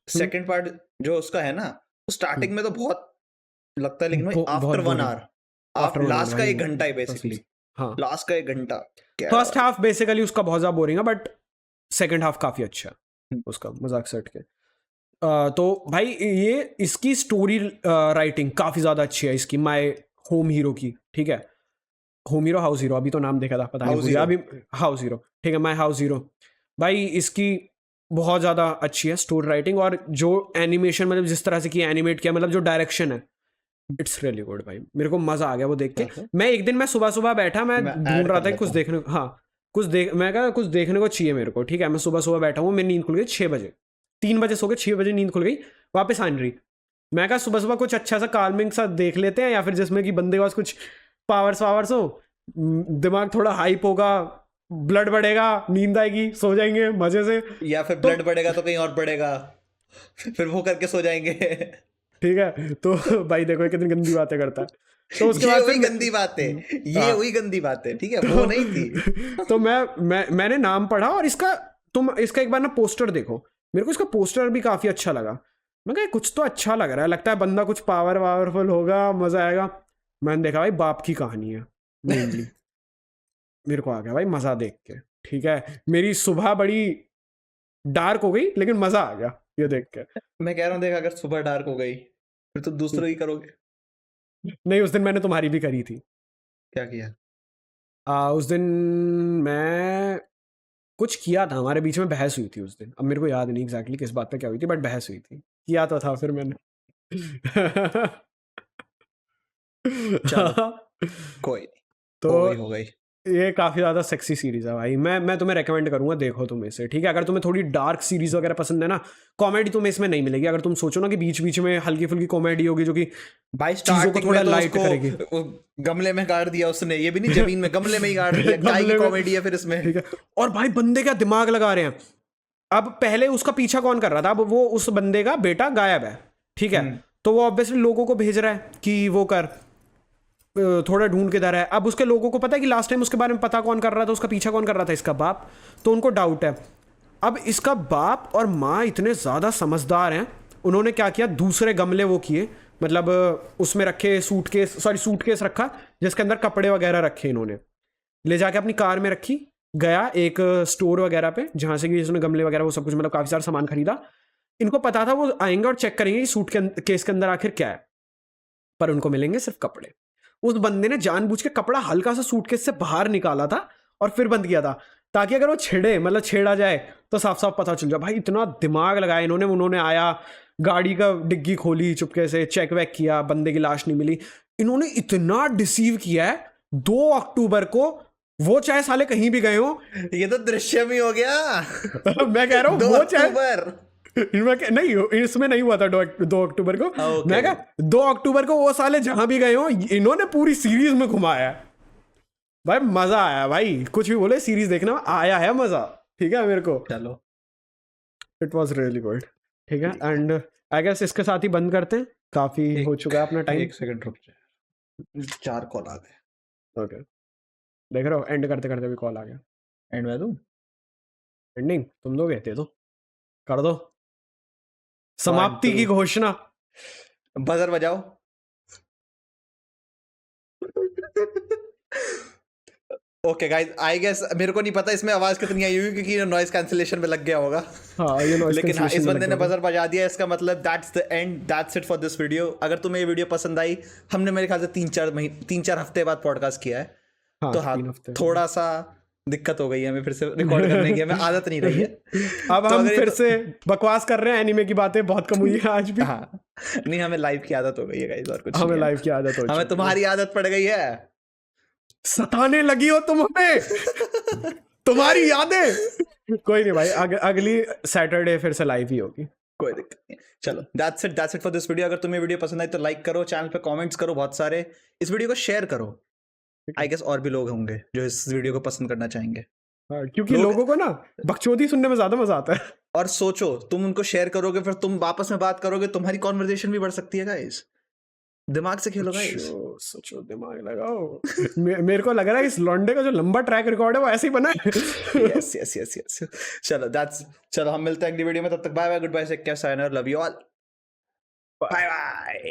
सेकंड पार्ट जो उसका है ना, स्टार्टिंग में तो बहुत लगता है, लेकिन आफ्टर 1 आवर, लास्ट का 1 घंटा है बेसिकली। हाँ, लास्ट का 1 घंटा। फर्स्ट हाफ बेसिकली उसका बहुत ज्यादा बोरिंग है, बट सेकंड हाफ काफी अच्छा है उसका, मजाक सेट के। तो भाई ये इसकी स्टोरी राइटिंग काफ़ी ज़्यादा अच्छी है इसकी, माय होम हीरो की, ठीक है, होम हीरो हाउस हीरो, अभी तो नाम देखा था पता नहीं, अभी हाउस हीरो, ठीक है, माय हाउस हीरो। भाई इसकी बहुत ज़्यादा अच्छी है स्टोरी राइटिंग, और जो एनिमेशन, मतलब जिस तरह से की एनिमेट किया, मतलब जो डायरेक्शन है, इट्स रियली गुड भाई। मेरे को मज़ा आ गया वो देख के। मैं एक दिन मैं सुबह सुबह बैठा, मैं ढूंढ रहा था कुछ देखने, हाँ मैं कहा कुछ देखने को चाहिए मेरे को, ठीक है। मैं सुबह सुबह बैठा हूँ, मेरी नींद खुल गई 6 बजे, 3 बजे सो गए, 6 बजे नींद खुल गई, वापस आ नहीं रही। मैं कहा सुबह सुबह कुछ अच्छा सा काल्मिंग सा देख लेते हैं, या फिर जिसमें कि बंदे के पास कुछ पावर्स हो, दिमाग थोड़ा हाइप होगा, ब्लड बढ़ेगा, नींद आएगी, सो जाएंगे मजे से। या फिर ब्लड बढ़ेगा तो कहीं और बढ़ेगा, फिर वो करके सो जाएंगे। ठीक है, तो भाई देखो कितनी गंदी बातें करता है। तो उसके बाद वही गंदी बात है, ये वही गंदी बात है, ठीक है, वो नहीं थी। तो मैंने नाम पढ़ा, और तुम इसका एक बार ना पोस्टर देखो, मेरे को इसका पोस्टर भी काफी अच्छा लगा। मैं कहा कुछ तो अच्छा लग रहा है, लगता है बंदा कुछ पावरफुल होगा, मजा आएगा। मैंने देखा भाई बाप की कहानी है मेनली। मेरे को आ गया भाई मजा देख के, ठीक है। मेरी सुबह बड़ी डार्क हो गई, लेकिन मजा आ गया ये देख के। मैं कह रहा हूँ देख, अगर सुबह डार्क हो गई फिर तो दूसरों ही करोगे। नहीं, उस दिन मैंने तुम्हारी भी करी थी। क्या किया? उस दिन मैं कुछ किया था, हमारे बीच में बहस हुई थी उस दिन। अब मेरे को याद नहीं एग्जैक्टली किस बात पे क्या हुई थी, बट बहस हुई थी, किया तो था फिर मैंने। कोई नहीं, तो हो गई। ये काफ़ी ज़्यादा सेक्सी सीरीज़ है भाई, मैं तुम्हें रेकमेंड करूंगा, देखो तुम इसे, ठीक है। अगर तुम्हें थोड़ी डार्क सीरीज वगैरह पसंद है ना, कॉमेडी तुम्हें इसमें नहीं मिलेगी। अगर तुम सोचो ना कि बीच बीच में हल्की फुल्की कॉमेडी होगी जो कि भाई चीजों को थोड़ा लाइट करेगी। गमले में गाड़ दिया उसने, ये भी नहीं जमीन में, गमले में ही गाड़ दिया, क्या की कॉमेडी है फिर इसमें, ठीक है। और भाई बंदे क्या दिमाग लगा रहे हैं। अब पहले उसका पीछा कौन कर रहा था, अब वो उस बंदे का बेटा गायब है, ठीक है। तो वो ऑब्वियसली लोगों को भेज रहा है कि वो कर, थोड़ा ढूंढ के दे रहा है। अब उसके लोगों को पता है कि लास्ट टाइम उसके बारे में पता कौन कर रहा था, उसका पीछा कौन कर रहा था, इसका बाप। तो उनको डाउट है। अब इसका बाप और माँ इतने ज़्यादा समझदार हैं, उन्होंने क्या किया, दूसरे गमले वो किए, मतलब उसमें रखे सूटकेस रखा जिसके अंदर कपड़े वगैरह रखे, इन्होंने ले जाके अपनी कार में रखी, गया एक स्टोर वगैरह पे जहाँ से कि जिसने गमले वगैरह वो सब कुछ, मतलब काफ़ी सारा सामान खरीदा। इनको पता था वो आएंगे और चेक करेंगे कि सूट केस के अंदर आखिर क्या है, पर उनको मिलेंगे सिर्फ कपड़े। उस बंदे ने जानबूझ के कपड़ा हल्का सा सूटकेस से बाहर निकाला था और फिर बंद किया था, ताकि अगर वो छेड़ा जाए तो साफ साफ पता चल जाए। भाई इतना दिमाग लगाया इन्होंने। उन्होंने आया, गाड़ी का डिग्गी खोली, चुपके से चेक वेक किया, बंदे की लाश नहीं मिली। इन्होंने इतना डिसीव किया है। 2 अक्टूबर को वो चाहे साले कहीं भी गए हो, ये तो दृश्यम ही हो गया। मैं कह रहा हूँ वो चाहे नहीं, इसमें नहीं हुआ था 2 अक्टूबर को। मैं कहा 2 अक्टूबर को वो साले जहां भी गए हो, इन्होंने पूरी सीरीज में घुमाया भाई। मजा आया भाई, कुछ भी बोले, सीरीज देखना आया है मजा, ठीक है मेरे को। चलो, इट वाज रियली गुड, ठीक है। एंड आई गेस इसके साथ ही बंद करते हैं, काफी हो चुका है अपना टाइम। 1 सेकंड रुक जाए, 4 कॉल आ गए। ओके, देख रहे हो, एंड करते करते भी कॉल आ गया। एंड में दूं? एंडिंग तुम दोगे? दे दो, कर दो समाप्ति की घोषणा। बजर बजाओ। ओके गाइस, आई गेस मेरे को नहीं पता इसमें आवाज कितनी आई होगी क्योंकि नॉइज कैंसिलेशन में लग गया होगा। हाँ, ये नॉइज लेकिन हाँ, इस कैंसिलेशन में बंदे लग ने गया बजर बजा दिया, इसका मतलब that's the end, that's it for this video. अगर तुम्हें ये वीडियो पसंद आई, हमने मेरे ख्याल से 3-4 हफ्ते बाद पॉडकास्ट किया है, हाँ, तो हाँ 3 हफ्ते थोड़ा सा दिक्कत हो गई है हमें फिर से रिकॉर्ड करने की, हमें आदत नहीं रही है। अब तो हम अगर ये फिर तो- से बकवास कर रहे हैं, एनीमे की बातें बहुत कम हुई है आज भी। हाँ, नहीं हमें लाइव की आदत हो गई है गाइस, और कुछ हमें नहीं है। लाइव की आदत हो चुकी हमें है। तुम्हारी आदत पड़ गई है, सताने लगी हो तुम हमें, तुम्हारी यादें। कोई नहीं भाई, अगली सैटरडे फिर से लाइव ही होगी। कोई दिक्कत नहीं। चलो that's it for this video. अगर तुम्हें वीडियो पसंद आई तो लाइक करो, चैनल पे कमेंट्स करो बहुत सारे, इस वीडियो को शेयर करो। आई गेस और भी लोग होंगे जो इस वीडियो को पसंद करना चाहेंगे। हाँ, क्योंकि लोगों को ना बकचोदी सुनने में ज्यादा मजा आता है। और सोचो, तुम उनको शेयर करोगे, फिर तुम आपस में बात करोगे, तुम्हारी कॉन्वर्जेशन भी बढ़ सकती है गाइस। दिमाग से खेलो गाइस। सोचो, दिमाग लगाओ। मेरे को लग रहा है इस लॉन्डे का जो लंबा ट्रैक रिकॉर्ड है वो ऐसे ही बना है। Yes yes yes yes. चलो हम मिलते हैं अगली वीडियो में, तब तक bye bye, good bye, take care, sayonara, love you all, bye bye.